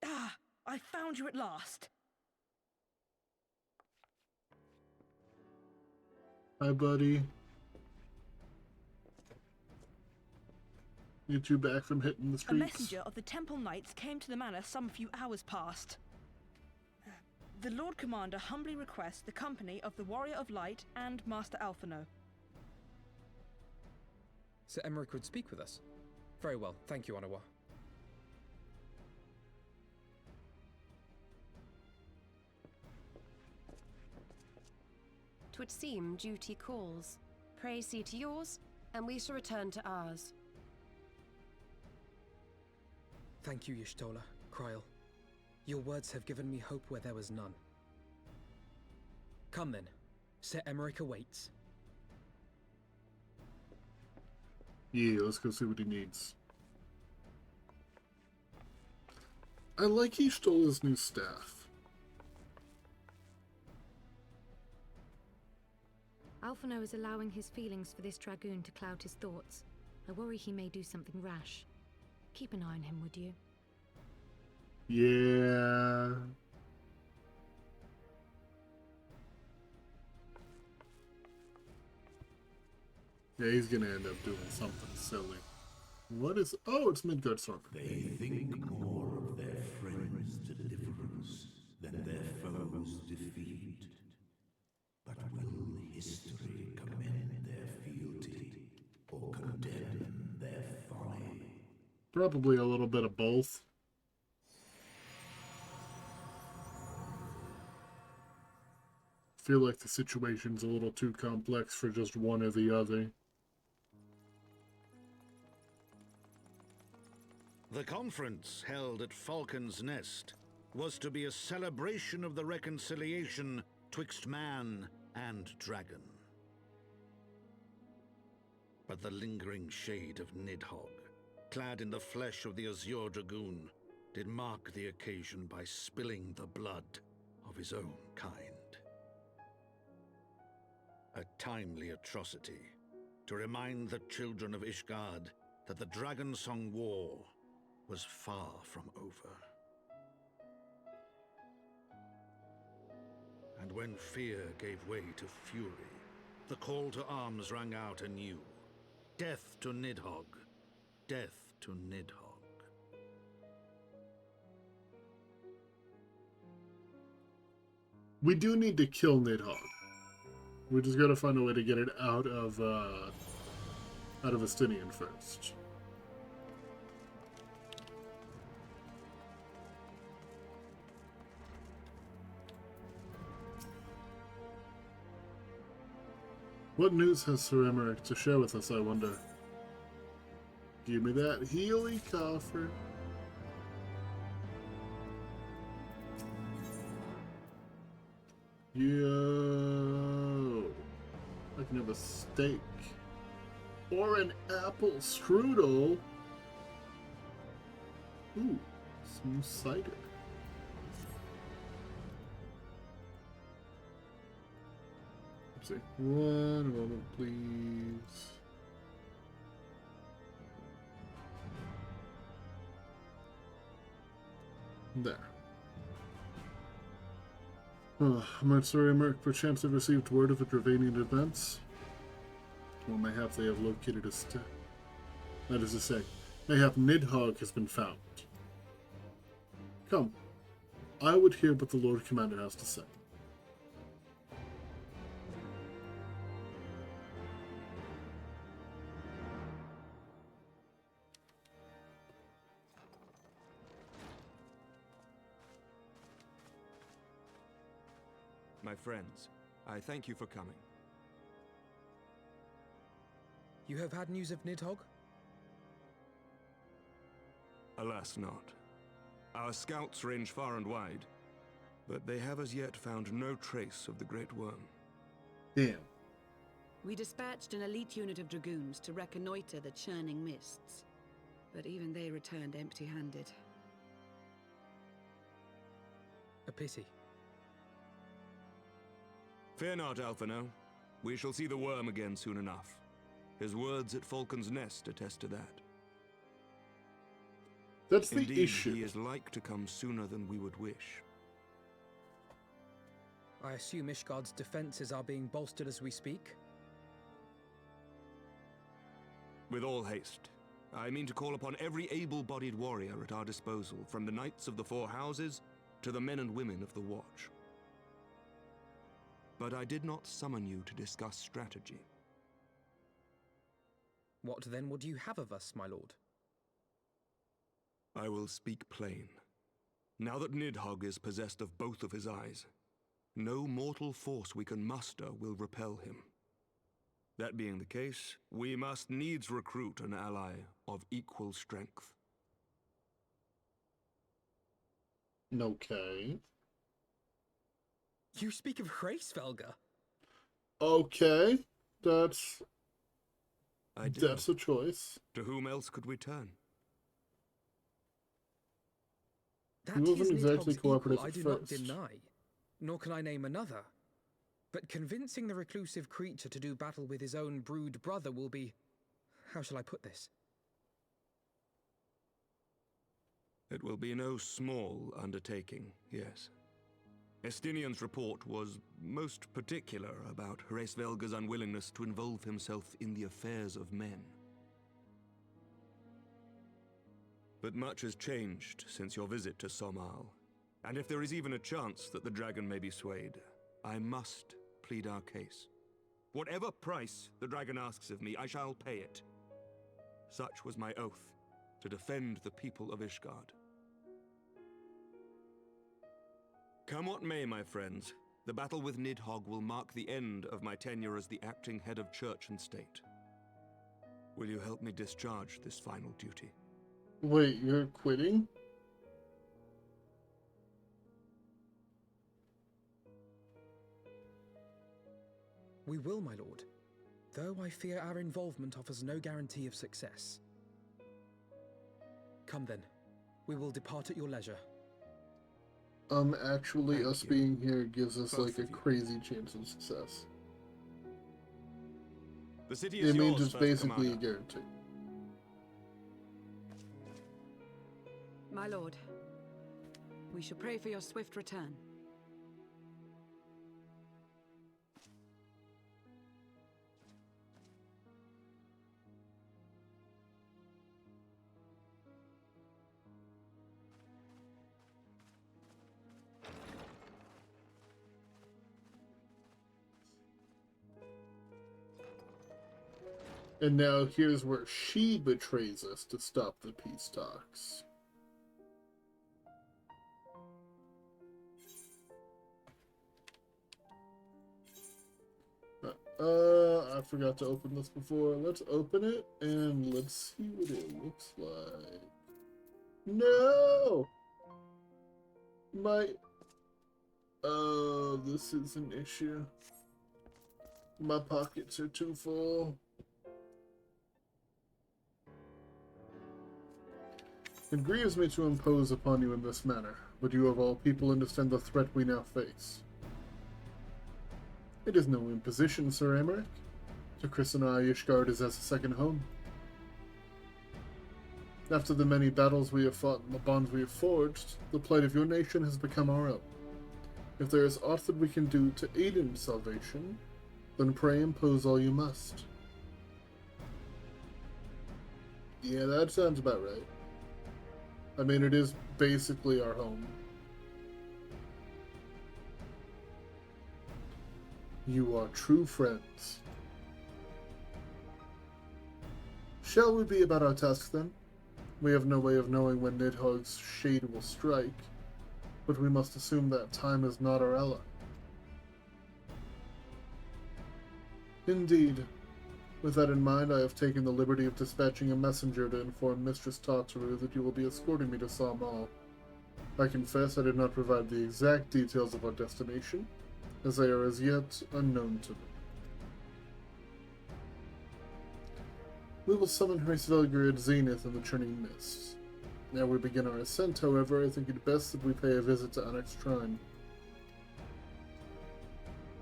Ah, I found you at last. Hi, buddy. Get you back from hitting the A streets. messenger of the Temple Knights came to the manor some few hours past. The Lord Commander humbly requests the company of the Warrior of Light and Master Alphinaud. Sir Emeric would speak with us. Very well, thank you, Onawa. 'Twould seem duty calls. Pray see to yours, and we shall return to ours. Thank you, Y'shtola, Kryl. Your words have given me hope where there was none. Come then. Sir Emeric awaits. Yeah, let's go see what he needs. I like he stole his new staff. Alphinaud is allowing his feelings for this dragoon to cloud his thoughts. I worry he may do something rash. Keep an eye on him, would you? Yeah. Yeah, he's gonna end up doing something silly. What is... Oh, it's Midgard Sorkin. They think more of their friends' deliverance than their foes' defeat. But will history commend their fealty or condemn their folly? Probably a little bit of both. Feel like the situation's a little too complex for just one or the other. The conference held at Falcon's Nest was to be a celebration of the reconciliation twixt man and dragon. But the lingering shade of Nidhogg, clad in the flesh of the Azure Dragoon, did mark the occasion by spilling the blood of his own kind. A timely atrocity to remind the children of Ishgard that the Dragonsong War was far from over. And when fear gave way to fury, the call to arms rang out anew. Death to Nidhogg! Death to Nidhogg! We do need to kill Nidhogg. We just gotta find a way to get it out of Estinian first. What news has Sir Emeric to share with us, I wonder? Give me that Healy coffer. Yo, I can have a steak or an apple strudel. Ooh, some cider. Let's see. One moment, please. There. Might Sir Emeric perchance have received word of a Dravanian advance? Or mayhap they have located a step. That is to say, mayhap Nidhogg has been found. Come, I would hear what the Lord Commander has to say. My friends, I thank you for coming. You have had news of Nidhogg? Alas not. Our scouts range far and wide, but they have as yet found no trace of the Great Worm. Damn. We dispatched an elite unit of dragoons to reconnoiter the churning mists, but even they returned empty-handed. A pity. Fear not, Alphino. We shall see the worm again soon enough. His words at Falcon's Nest attest to that. That's the Indeed, issue. He is like to come sooner than we would wish. I assume Ishgard's defenses are being bolstered as we speak? With all haste. I mean to call upon every able-bodied warrior at our disposal, from the Knights of the Four Houses to the men and women of the Watch. But I did not summon you to discuss strategy. What then would you have of us, my lord? I will speak plain. Now that Nidhogg is possessed of both of his eyes, no mortal force we can muster will repel him. That being the case, we must needs recruit an ally of equal strength. Okay. You speak of Hraesvelgr? Okay. That's I do. a choice. To whom else could we turn? That He wasn't is exactly Nidhogg's cooperative equal, I at do not first. deny. Nor can I name another. But convincing the reclusive creature to do battle with his own brood brother will be... How shall I put this? It will be no small undertaking, yes. Estinian's report was most particular about Hraesvelgr's unwillingness to involve himself in the affairs of men. But much has changed since your visit to Somal, and if there is even a chance that the dragon may be swayed, I must plead our case. Whatever price the dragon asks of me, I shall pay it. Such was my oath, to defend the people of Ishgard. Come what may, my friends, the battle with Nidhogg will mark the end of my tenure as the acting head of church and state. Will you help me discharge this final duty? Wait, you're quitting? We will, my lord, though I fear our involvement offers no guarantee of success. Come then, we will depart at your leisure. Actually, Thank us you. being here gives us, Both like, a of you. crazy chance of success. The city is It means yours, it's First basically a Commander. guarantee. My lord, we shall pray for your swift return. And now here's where she betrays us to stop the peace talks. I forgot to open this before. Let's open it and let's see what it looks like. No! Oh, this is an issue. My pockets are too full. It grieves me to impose upon you in this manner, but you of all people understand the threat we now face. It is no imposition, Sir Aymeric. To Chris and I, Ishgard is as a second home. After the many battles we have fought and the bonds we have forged, the plight of your nation has become our own. If there is aught that we can do to aid in salvation, then pray impose all you must. Yeah, that sounds about right. I mean, it is basically our home. You are true friends. Shall we be about our task then? We have no way of knowing when Nidhogg's shade will strike, but we must assume that time is not our ally. Indeed. With that in mind, I have taken the liberty of dispatching a messenger to inform Mistress Tataru that you will be escorting me to Samal. I confess I did not provide the exact details of our destination, as they are as yet unknown to me. We will summon Hraesvelgr at Zenith in the Churning Mists. Ere we begin our ascent, however, I think it best that we pay a visit to Annex Shrine.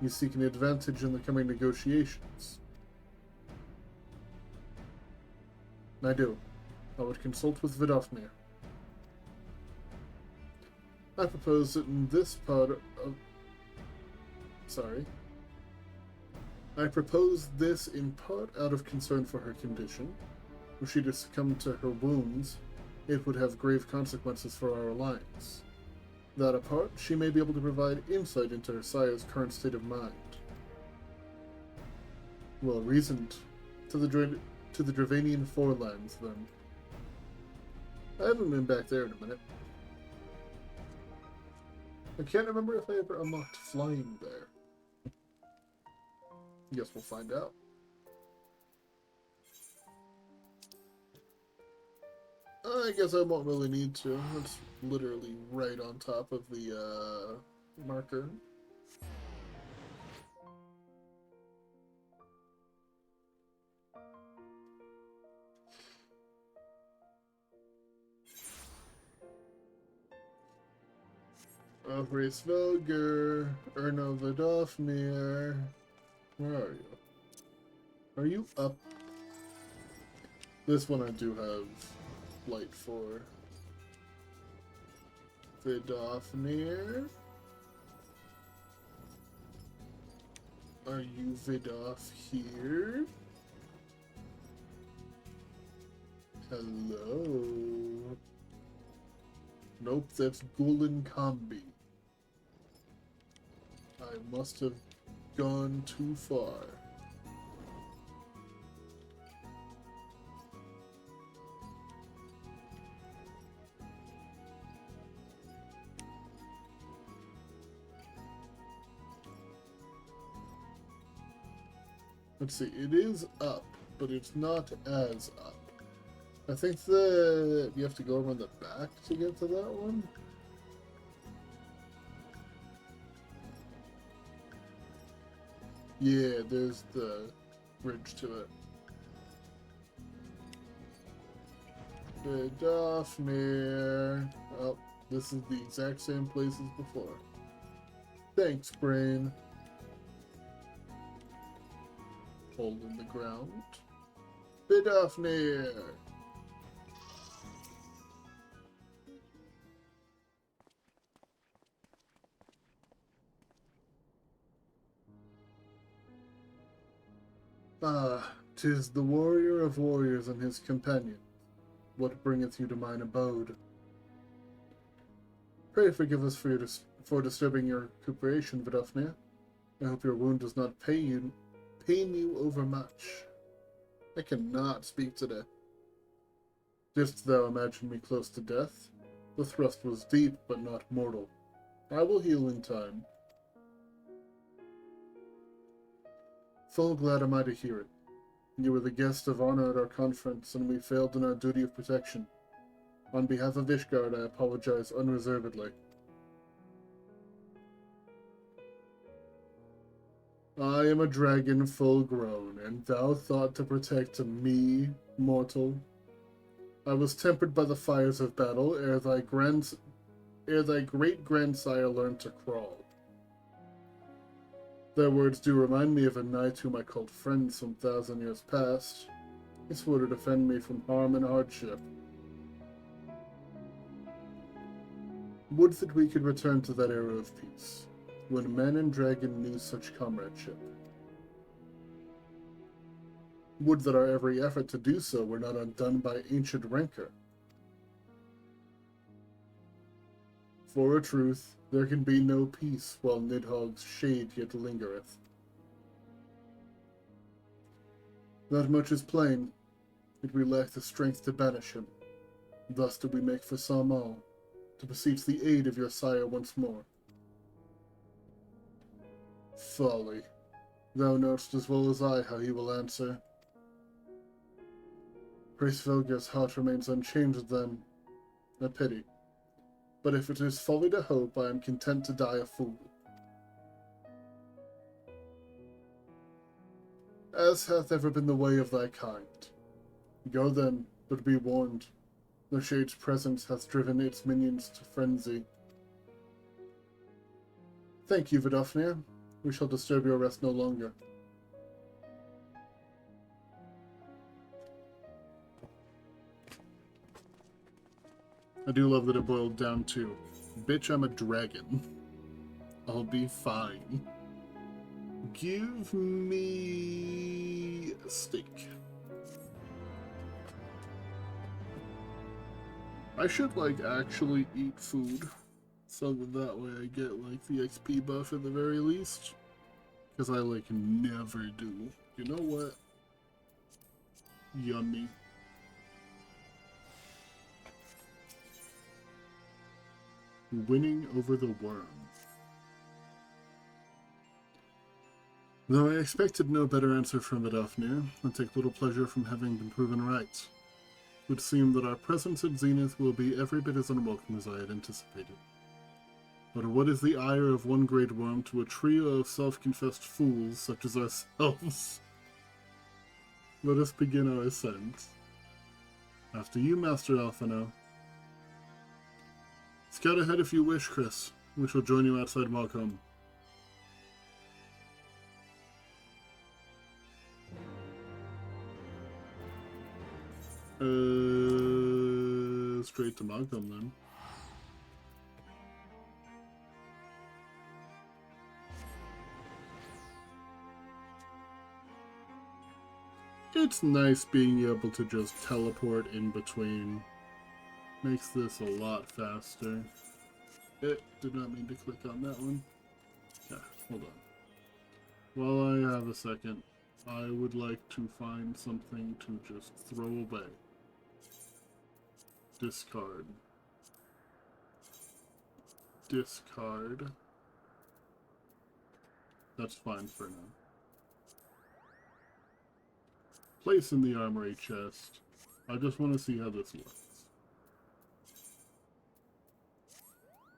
You seek an advantage in the coming negotiations. I do. I would consult with Vidofnir. I propose that in this part of... I propose this in part out of concern for her condition. Were she to succumb to her wounds, it would have grave consequences for our alliance. That apart, she may be able to provide insight into her sire's current state of mind. Well reasoned. To the Dravanian Forelands, then. I haven't been back there in a minute. I can't remember if I ever unlocked flying there. Guess we'll find out. I guess I won't really need to. It's literally right on top of the marker. Hraesvelgr, Erno Vidofnir. Where are you? Are you up? This one I do have light for. Vidofnir? Are you Vidoff here? Hello? Nope, that's Gulen Combi. I must have gone too far. Let's see, it is up, but it's not as up. I think that you have to go around the back to get to that one. Yeah, there's the bridge to it. Daphne. Oh, this is the exact same place as before. Thanks, Brain. Hold in the ground. Daphne. Ah, 'tis the warrior of warriors and his companion. What bringeth you to mine abode? Pray forgive us for disturbing your recuperation, Vidofnir. I hope your wound does not pain you overmuch. I cannot speak today. Didst thou imagine me close to death? The thrust was deep, but not mortal. I will heal in time. Full glad am I to hear it. You were the guest of honor at our conference, and we failed in our duty of protection. On behalf of Ishgard, I apologize unreservedly. I am a dragon full grown, and thou thought to protect me, mortal? I was tempered by the fires of battle ere thy great-grandsire learned to crawl. Their words do remind me of a knight whom I called friend some 1,000 years past. He swore to defend me from harm and hardship. Would that we could return to that era of peace, when man and dragon knew such comradeship. Would that our every effort to do so were not undone by ancient rancor. For a truth, there can be no peace while Nidhogg's shade yet lingereth. That much is plain, yet we lack the strength to banish him. Thus do we make for Samal, to beseech the aid of your sire once more. Folly. Thou knowest as well as I how he will answer. Hraesvelgir's heart remains unchanged then. A pity. But if it is folly to hope, I am content to die a fool. As hath ever been the way of thy kind. Go then, but be warned. The Shade's presence hath driven its minions to frenzy. Thank you, Vidofnir. We shall disturb your rest no longer. I do love that it boiled down to, bitch, I'm a dragon. I'll be fine. Give me a steak. I should, actually eat food. So that way I get, the XP buff at the very least. Because I, never do. You know what? Yummy. Winning over the worm. Though I expected no better answer from Vidofnir, I take little pleasure from having been proven right. It would seem that our presence at Zenith will be every bit as unwelcome as I had anticipated. But what is the ire of one great worm to a trio of self-confessed fools such as ourselves? Let us begin our ascent. After you, Master Alphino. Scout ahead if you wish, Chris. We shall join you outside Malcolm. Straight to Malcolm then. It's nice being able to just teleport in between. Makes this a lot faster. Did not mean to click on that one. Yeah, hold on. While I have a second, I would like to find something to just throw away. Discard. Discard. That's fine for now. place in the armory chest. I just want to see how this looks.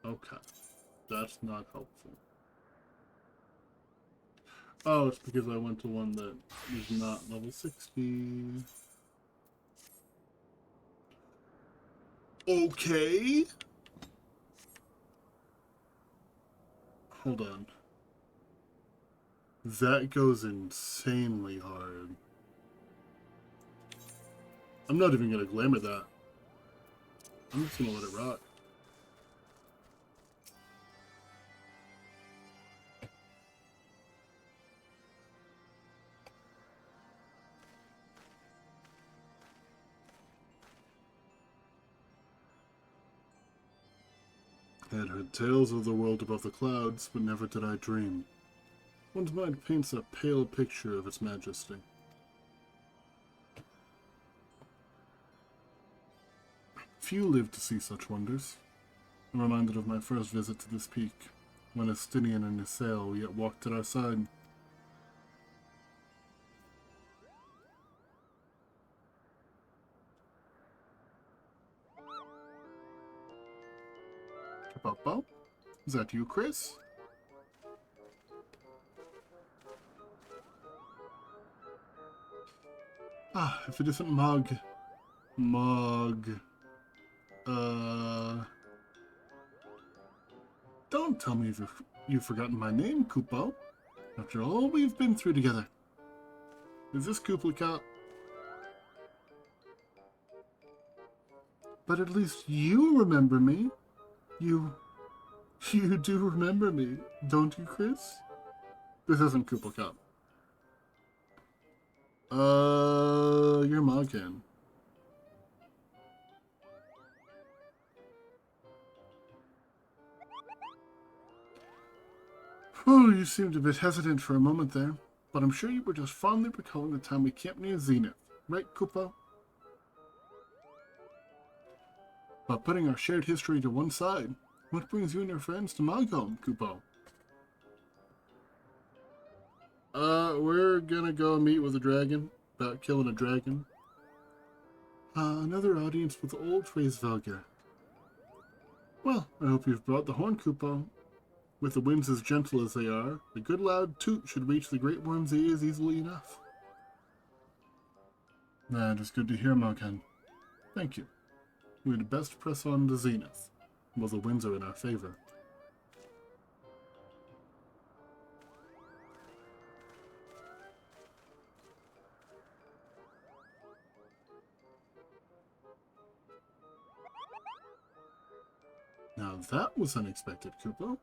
Okay. That's not helpful. Oh, it's because I went to one that is not level 60. Okay. Hold on. That goes insanely hard. I'm not even gonna glamour that. I'm just gonna let it rock. I had heard tales of the world above the clouds, but never did I dream. One's mind paints a pale picture of its majesty. Few live to see such wonders. I'm reminded of my first visit to this peak, when Estinian and Nisael yet walked at our side. Popo? Is that you, Chris? Ah, if it isn't Mog. Don't tell me you've forgotten my name, Kupo. After all we've been through together. Is this Kuplikat? But at least you remember me. You do remember me, don't you, Chris? This isn't Kuplikat. You're Moghan. Oh, you seemed a bit hesitant for a moment there, but I'm sure you were just fondly recalling the time we camped near Zenith, right, Kupo? But putting our shared history to one side, what brings you and your friends to Moghan, Kupo? We're gonna go meet with a dragon, about killing a dragon. Another audience with old Hraesvelgr. Well, I hope you've brought the horn, Kupo. With the winds as gentle as they are, a good loud toot should reach the Great Worm's ears easily enough. That is good to hear, Moghan. Thank you. We'd best press on to Zenith, while the winds are in our favor. Now that was unexpected, Kupo.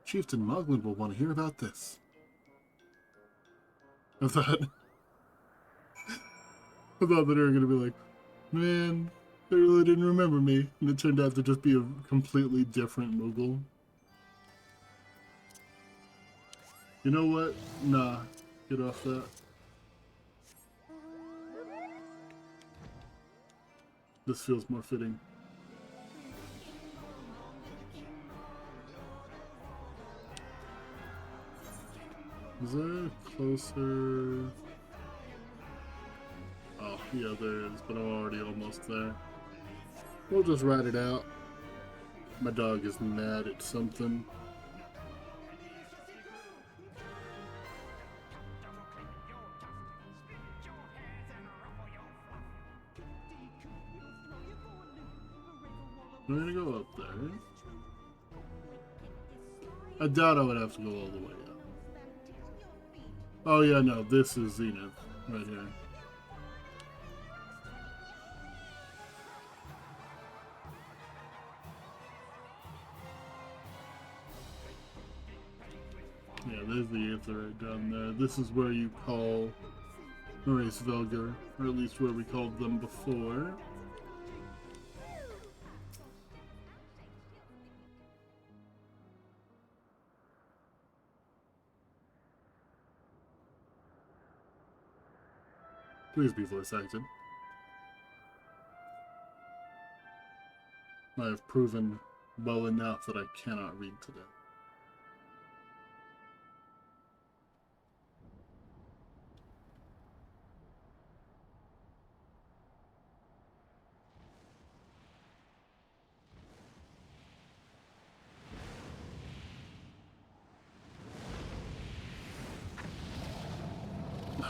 Chieftain Moghan will want to hear about this. I thought that they were going to be like, man, they really didn't remember me. And it turned out to just be a completely different Moogle. You know what? Nah, get off that. This feels more fitting. Is there closer? Oh, yeah, there is, but I'm already almost there. We'll just ride it out. My dog is mad at something. I'm gonna go up there. I doubt I would have to go all the way up. Oh yeah, no, this is Zenith, right here. Yeah, there's the Aether right down there. This is where you call Hraesvelgr, or at least where we called them before. Please be voice acted. I have proven well enough that I cannot read today.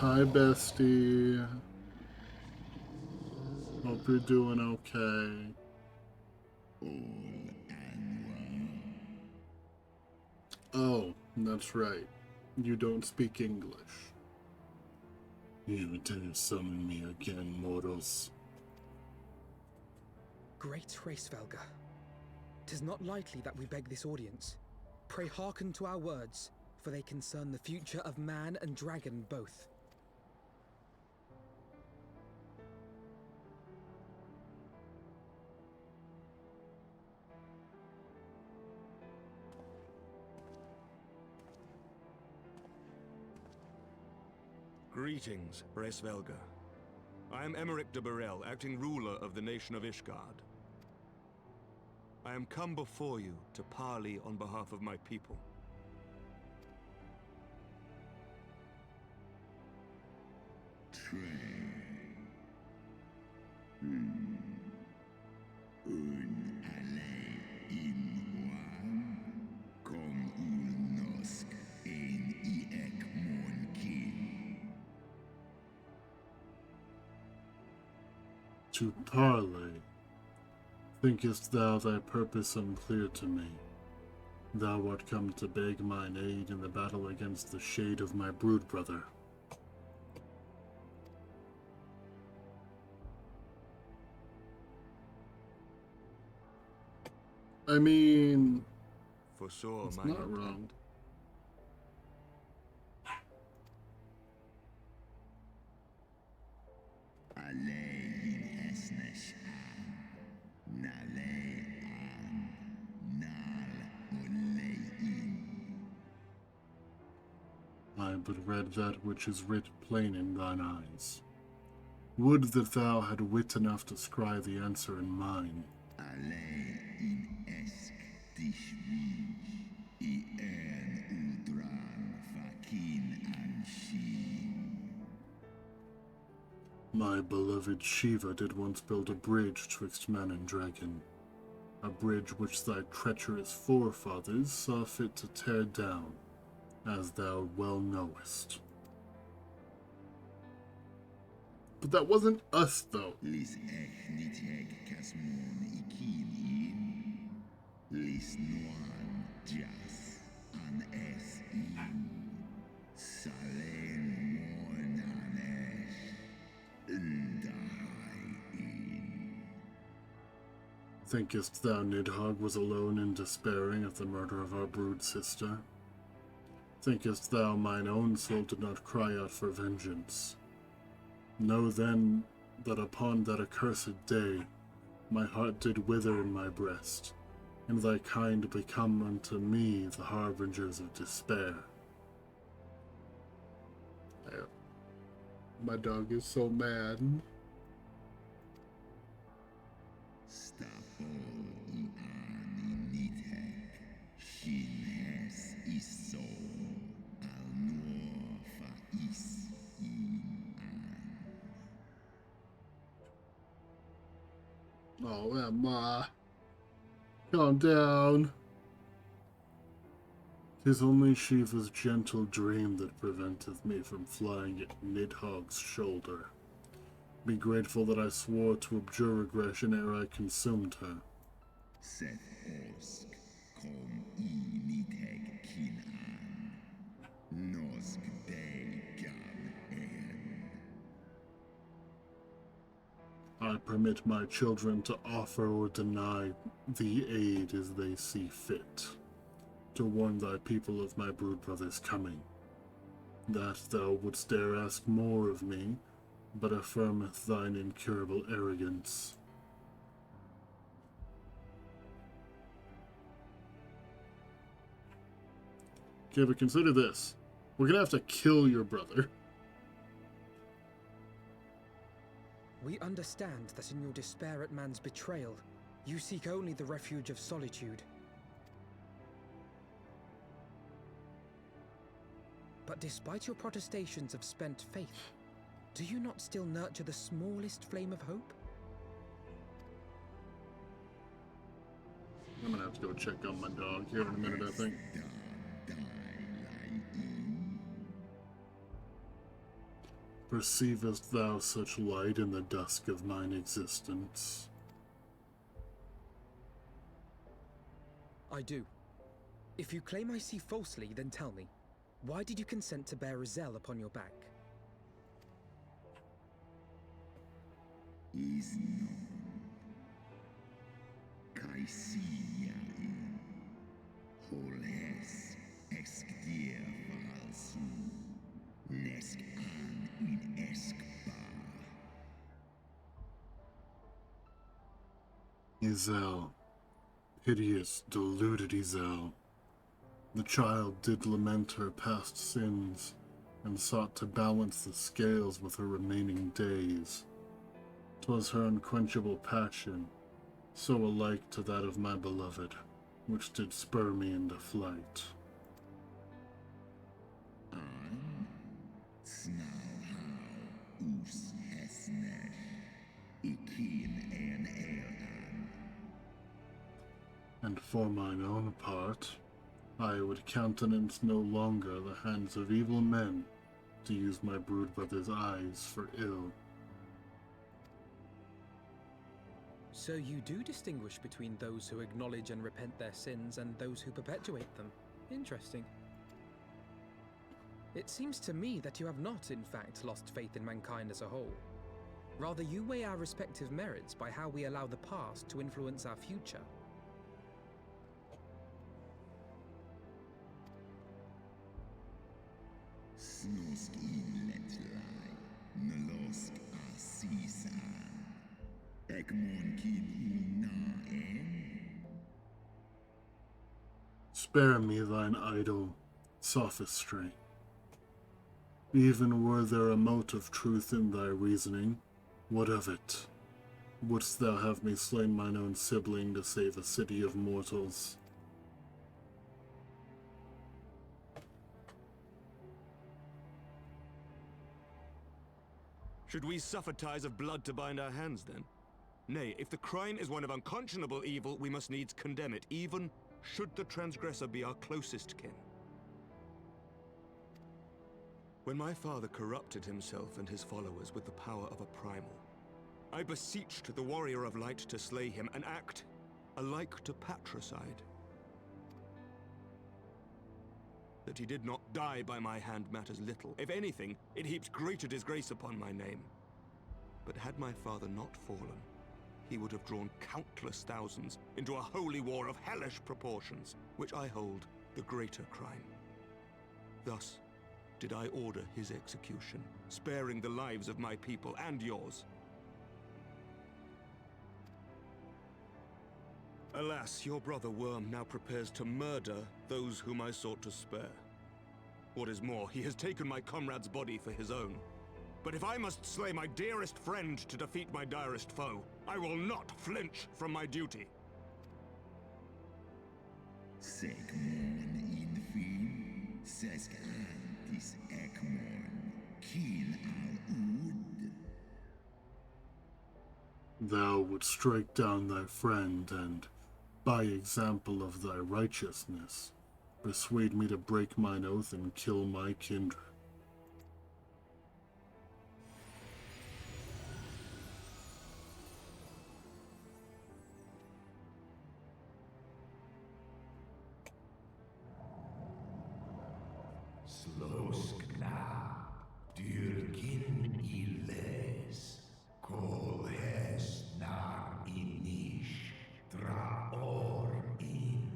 Hi, bestie. Hope you're doing okay. Oh, that's right. You don't speak English. You dare summon me again, mortals. Great Hraesvelga, 'tis not lightly that we beg this audience. Pray hearken to our words, for they concern the future of man and dragon both. Greetings, Hraesvelga. I am Emeric de Burrell, acting ruler of the nation of Ishgard. I am come before you to parley on behalf of my people. To parley. Thinkest thou thy purpose unclear to me? Thou art come to beg mine aid in the battle against the shade of my brood brother. I mean, For sure, it's my not intent. wrong. I but read that which is writ plain in thine eyes. Would that thou had wit enough to scry the answer in mine. My beloved Shiva did once build a bridge twixt man and dragon, a bridge which thy treacherous forefathers saw fit to tear down, as thou well knowest. But that wasn't us, though. Thinkest thou Nidhogg was alone in despairing at the murder of our brood sister? Thinkest thou mine own soul did not cry out for vengeance? Know then that upon that accursed day my heart did wither in my breast, and thy kind become unto me the harbingers of despair. My dog is so mad. Oh, Emma. Calm down. 'Tis only Shiva's gentle dream that preventeth me from flying at Nidhogg's shoulder. Be grateful that I swore to abjure regression ere I consumed her. I permit my children to offer or deny thee aid as they see fit, to warn thy people of my brood brother's coming. That thou wouldst dare ask more of me, but affirmeth thine incurable arrogance. Okay, but consider this. We're gonna have to kill your brother. We understand that in your despair at man's betrayal, you seek only the refuge of solitude. But despite your protestations of spent faith, do you not still nurture the smallest flame of hope? I'm gonna have to go check on my dog here in a minute, I think. Perceivest thou such light in the dusk of mine existence? I do. If you claim I see falsely, then tell me, why did you consent to bear Rizel upon your back? Is known. Caecia in holes exdir valsu nesk an in eskba. Izel, hideous, deluded Izel. The child did lament her past sins, and sought to balance the scales with her remaining days. 'Twas her unquenchable passion, so alike to that of my beloved, which did spur me into flight. Snauhau us hesnesh, ikin en eran. And for mine own part, I would countenance no longer the hands of evil men to use my brood brother's eyes for ill. So you do distinguish between those who acknowledge and repent their sins and those who perpetuate them. Interesting. It seems to me that you have not, in fact, lost faith in mankind as a whole. Rather, you weigh our respective merits by how we allow the past to influence our future. Snosk in letlai, nalosk asisan. Ekmon kin una en. Spare me thine idle sophistry. Even were there a mote of truth in thy reasoning, what of it? Wouldst thou have me slay mine own sibling to save a city of mortals? Should we suffer ties of blood to bind our hands, then? Nay, if the crime is one of unconscionable evil, we must needs condemn it, even should the transgressor be our closest kin. When my father corrupted himself and his followers with the power of a primal, I beseeched the warrior of light to slay him, an act alike to patricide. That he did not die by my hand matters little. If anything, it heaps greater disgrace upon my name. But had my father not fallen, he would have drawn countless thousands into a holy war of hellish proportions, which I hold the greater crime. Thus did I order his execution, sparing the lives of my people and yours. Alas, your brother Worm now prepares to murder those whom I sought to spare. What is more, he has taken my comrade's body for his own. But if I must slay my dearest friend to defeat my direst foe, I will not flinch from my duty. Segmon infin, sesk antis ekmon, kin al ud. Thou wouldst strike down thy friend and, by example of thy righteousness, persuade me to break mine oath and kill my kindred. Sloskna, dyrkin iles, kolhes nar inish, draor in.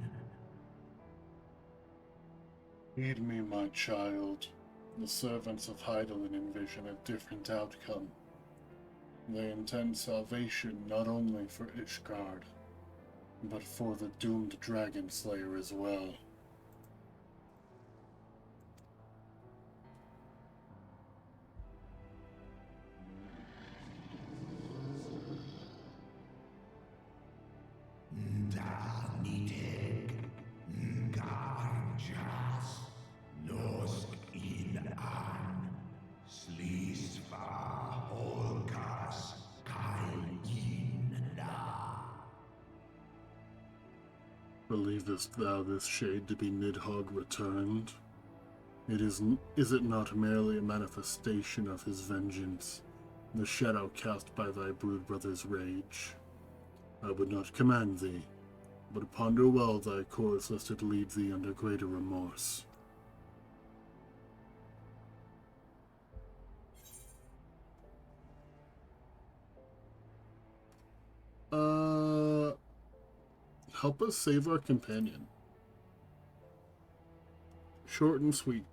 Heed me, my child. The servants of Hydaelyn envision a different outcome. They intend salvation not only for Ishgard, but for the doomed Dragon Slayer as well. Daniteg, Ngarjas, Nosk in an, Slisva Holkas, Kainna. Believest thou this shade to be Nidhogg returned? Is it not merely a manifestation of his vengeance, the shadow cast by thy brood brother's rage? I would not command thee, but ponder well thy course lest it lead thee under greater remorse. Help us save our companion. Short and sweet.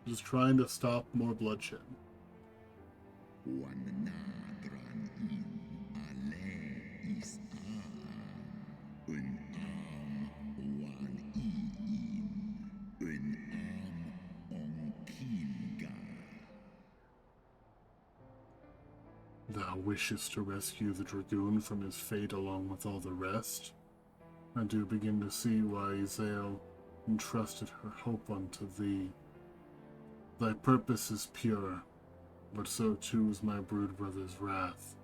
Just trying to stop more bloodshed. Thou wishest to rescue the dragoon from his fate along with all the rest? I do begin to see why Izael entrusted her hope unto thee. Thy purpose is pure, but so too is my brood brother's wrath,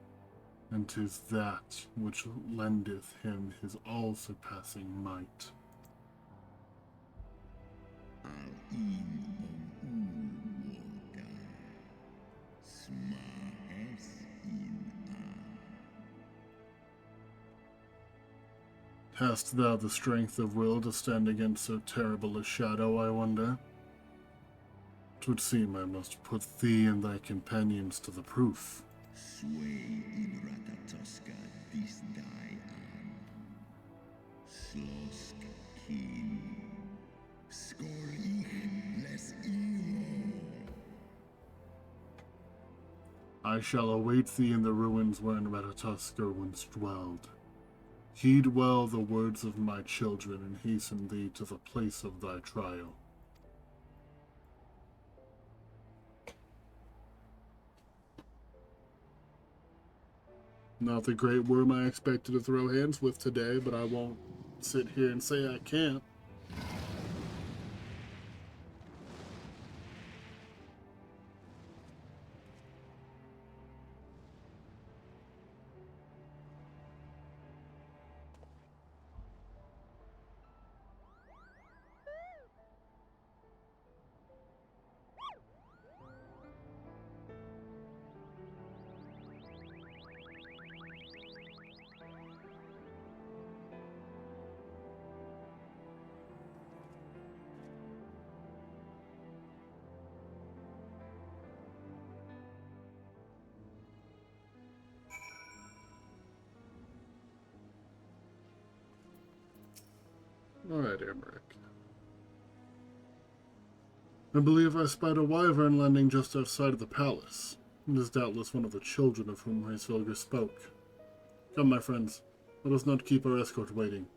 and 'tis that which lendeth him his all-surpassing might. Hast thou the strength of will to stand against so terrible a shadow, I wonder? 'Twould seem I must put thee and thy companions to the proof. I shall await thee in the ruins wherein Ratatoskr once dwelled. Heed well the words of my children and hasten thee to the place of thy trial. Not the great worm I expected to throw hands with today, but I won't sit here and say I can't. Alright, Emmerich. I believe I spied a wyvern landing just outside of the palace. It is doubtless one of the children of whom Hraesvelgr spoke. Come, my friends, let us not keep our escort waiting.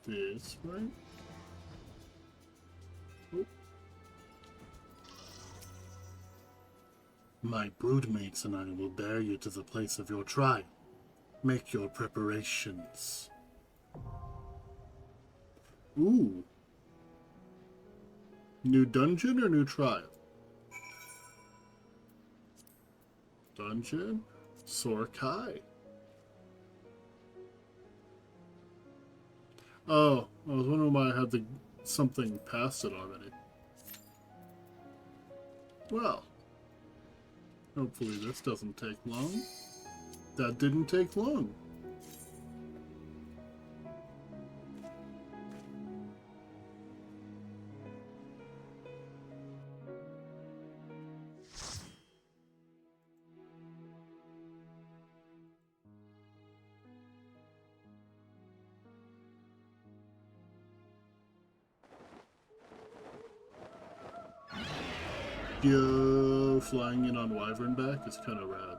This way? Oh. My broodmates and I will bear you to the place of your trial. Make your preparations. Ooh. New dungeon or new trial? Dungeon? Sorkai. Oh, I was wondering why I had something past it already. Well. Hopefully this doesn't take long. That didn't take long. Yo, flying in on wyvern back is kind of rad.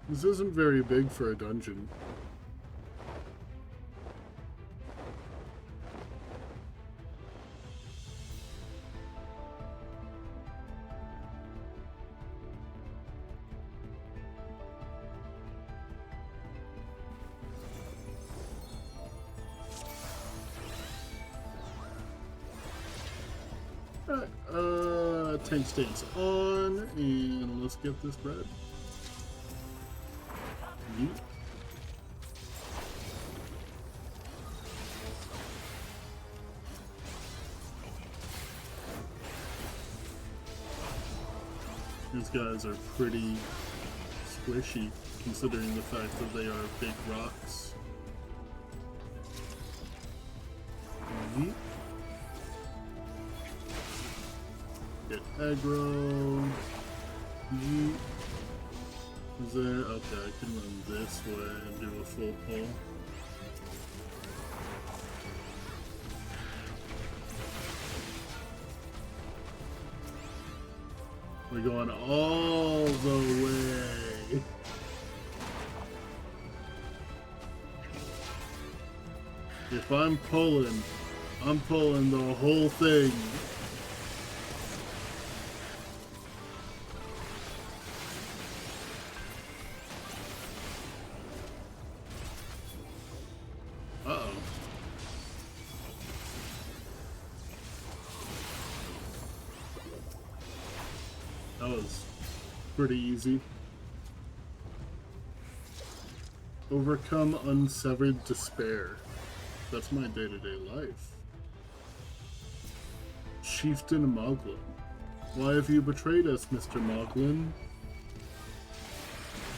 This isn't very big for a dungeon. Alright, tank stance on, and let's get this bread. Yeet. These guys are pretty squishy, considering the fact that they are big rocks. Yeet. Get aggro. Yeet. Is there? Okay, I can run this way and do a full pull. We're going all the way. If I'm pulling the whole thing. Uh-oh. That was pretty easy. Overcome unsevered despair. That's my day-to-day life. Chieftain Moglin. Why have you betrayed us, Mr. Moglin?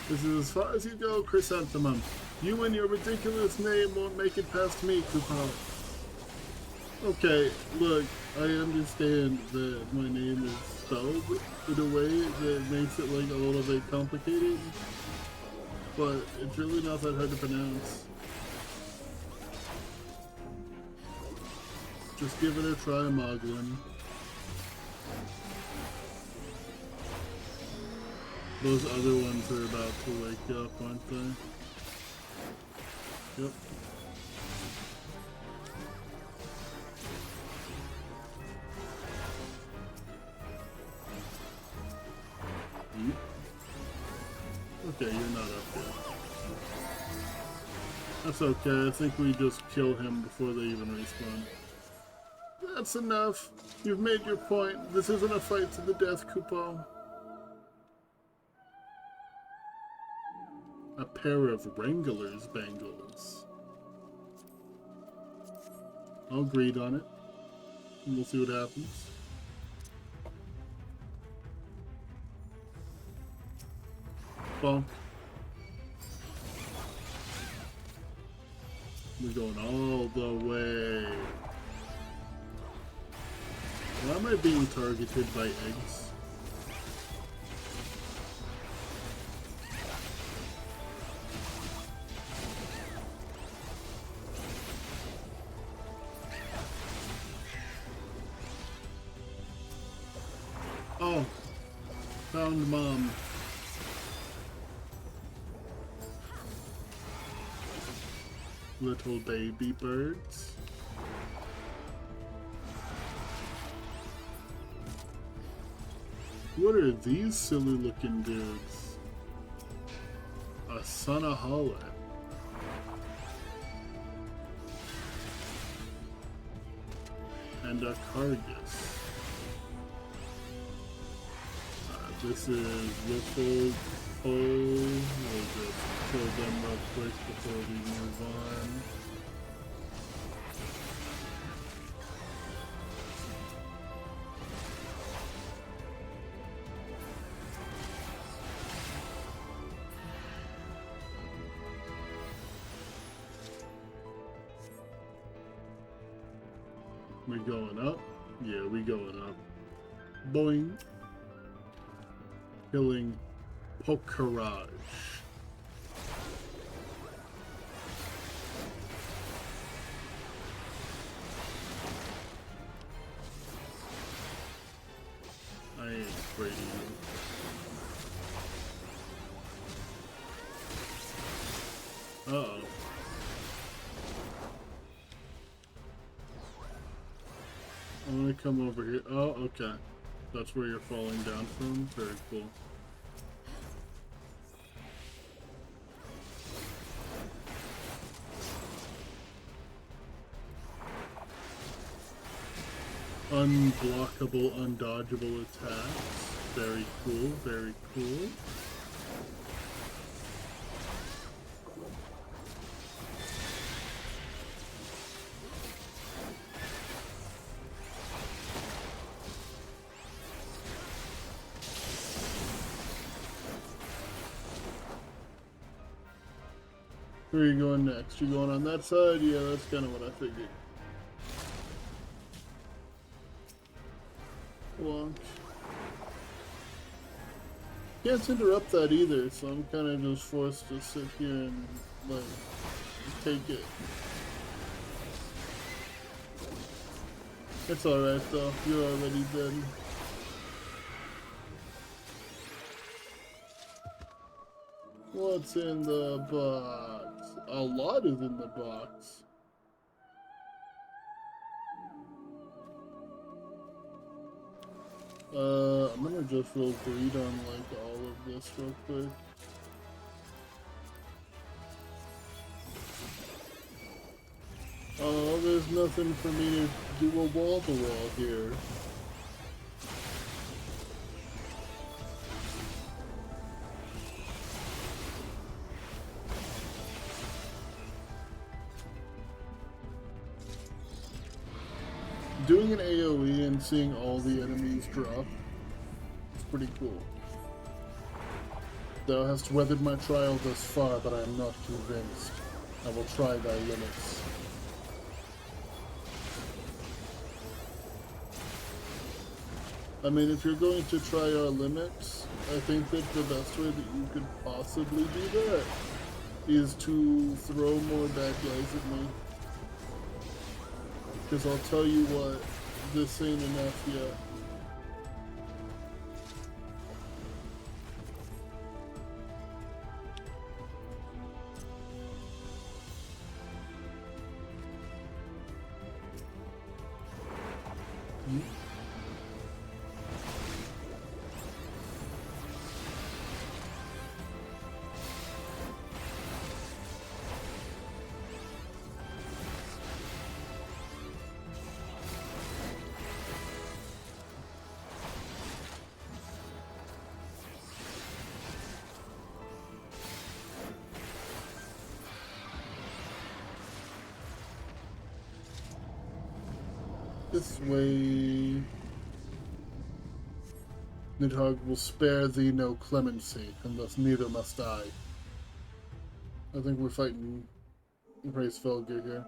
This is as far as you go, Chrysanthemum. You and your ridiculous name won't make it past me, Kupo. Okay, look, I understand that my name is spelled in a way that makes it like a little bit complicated, but it's really not that hard to pronounce. Just give it a try, Moglin. Those other ones are about to wake up, aren't they? Yep. Okay, you're not up yet. That's okay, I think we just kill him before they even respawn. That's enough. You've made your point. This isn't a fight to the death, Kupo. A pair of Wrangler's bangles. I'll greed on it. And we'll see what happens. Bonk. We're going all the way. Why am I being targeted by eggs? Oh, found Mom. Little baby birds. What are these silly looking dudes? A Sanahala. And a Kargus. This is Riffle Pole. We'll just kill them real quick before we move on. We going up? Yeah, we going up. Boing. Killing Pokerage. I ain't afraid of you. Uh-oh. I want to come over here. Oh, okay. That's where you're falling down from? Very cool. Unblockable, undodgeable attacks. Very cool, very cool. Where are you going next? You going on that side? Yeah, that's kind of what I figured. Launch. Can't interrupt that either, so I'm kind of just forced to sit here and, like, take it. It's alright though, you're already dead. What's in the box? A lot is in the box. I'm gonna just roll greed on like all of this real quick. Oh, there's nothing for me to do a wall-to-wall here. Doing an AoE and seeing all the enemies drop is pretty cool. Thou hast weathered my trial thus far, but I am not convinced. I will try thy limits. I mean, if you're going to try our limits, I think that the best way that you could possibly do that is to throw more bad guys at me. Because I'll tell you what, this ain't enough yet. This way, Nidhogg will spare thee no clemency, and thus neither must I. I think we're fighting Hraesvelgr here.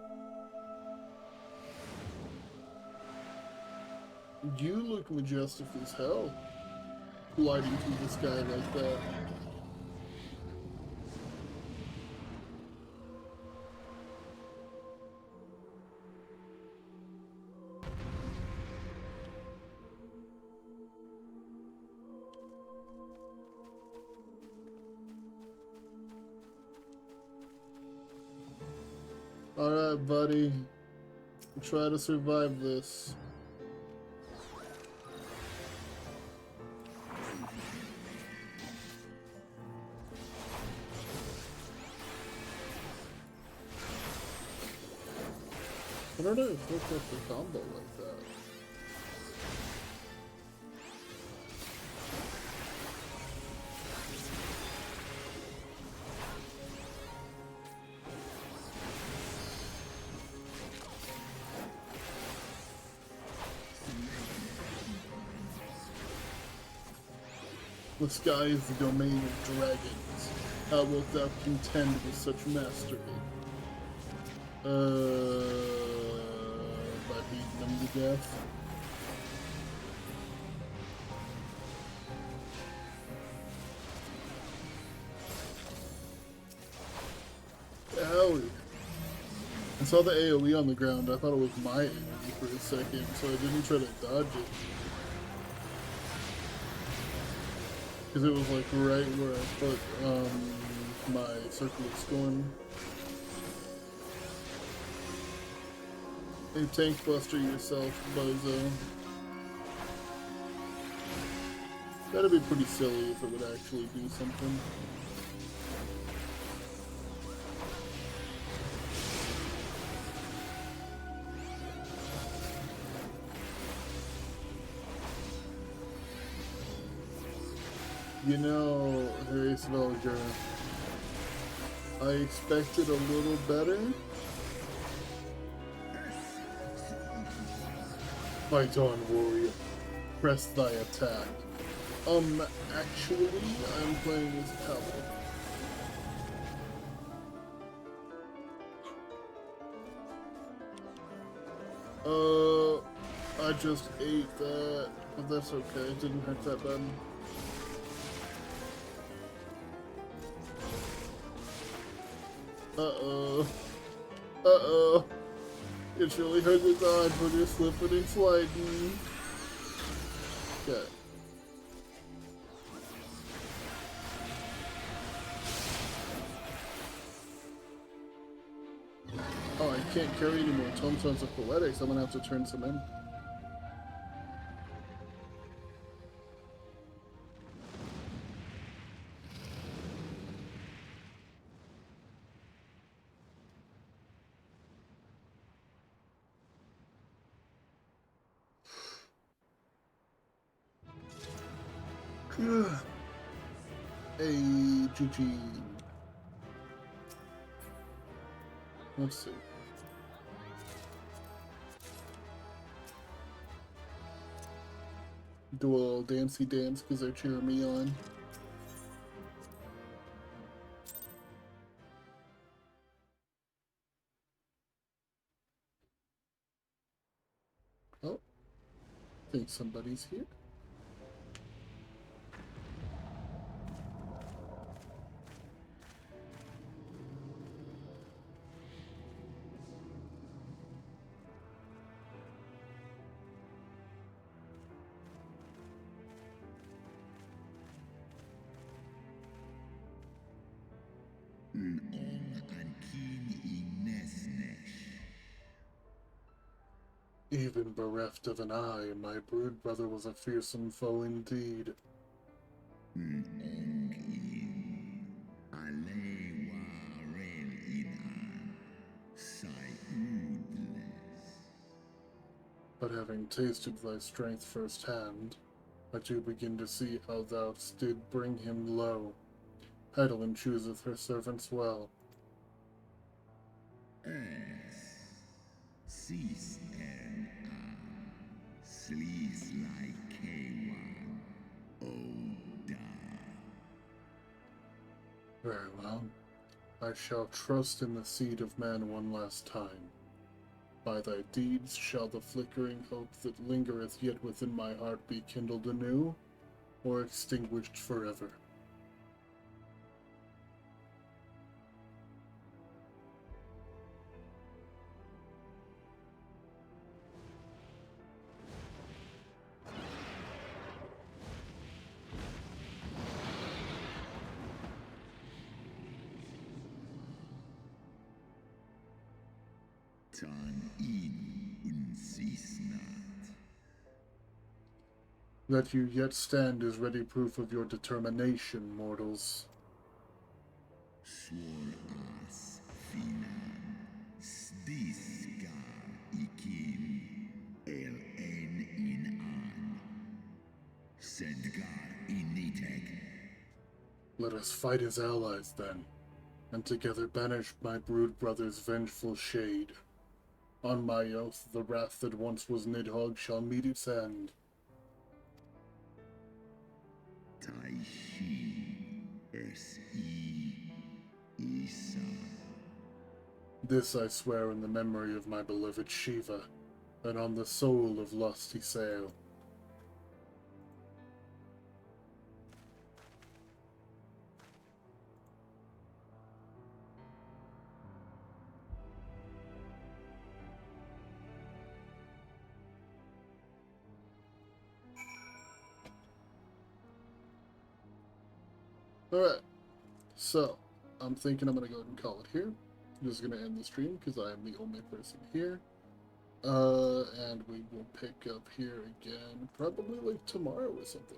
You look majestic as hell, gliding through the sky like that. Alright, buddy. Try to survive this. I don't know if it looks like a combo like that. The sky is the domain of dragons. How wilt thou contend with such mastery? By beating them to death. Owie. I saw the AoE on the ground. I thought it was my enemy for a second, so I didn't try to dodge it. Because it was like right where I put my Circle of Scorn. Hey, tank buster yourself, bozo. That'd be pretty silly if it would actually do something. You know, Harris Villager, I expected a little better. Fight on, warrior. Press thy attack. Actually, I'm playing as Paladin. I just ate that, but that's okay. It didn't hurt that bad. Uh-oh. Uh-oh. It's really hard to dodge when you're slipping and sliding. Okay. Oh, I can't carry any more Tombstones of Poetics. I'm gonna have to turn some in. Hey, GG. Let's see. Do a little dancey dance because they're cheering me on. Oh, I think somebody's here. Even bereft of an eye, my brood brother was a fearsome foe indeed. But having tasted thy strength firsthand, I do begin to see how thou did bring him low. Heidelin chooseth her servants well. Very well. I shall trust in the seed of man one last time. By thy deeds shall the flickering hope that lingereth yet within my heart be kindled anew, or extinguished forever. That you yet stand is ready proof of your determination, mortals. Let us fight as allies, then, and together banish my brood brother's vengeful shade. On my oath, the wrath that once was Nidhogg shall meet its end. This I swear in the memory of my beloved Shiva, and on the soul of lusty Sail. Alright, so I'm thinking I'm going to go ahead and call it here. I'm just going to end the stream because I am the only person here. And we will pick up here again probably like tomorrow or something.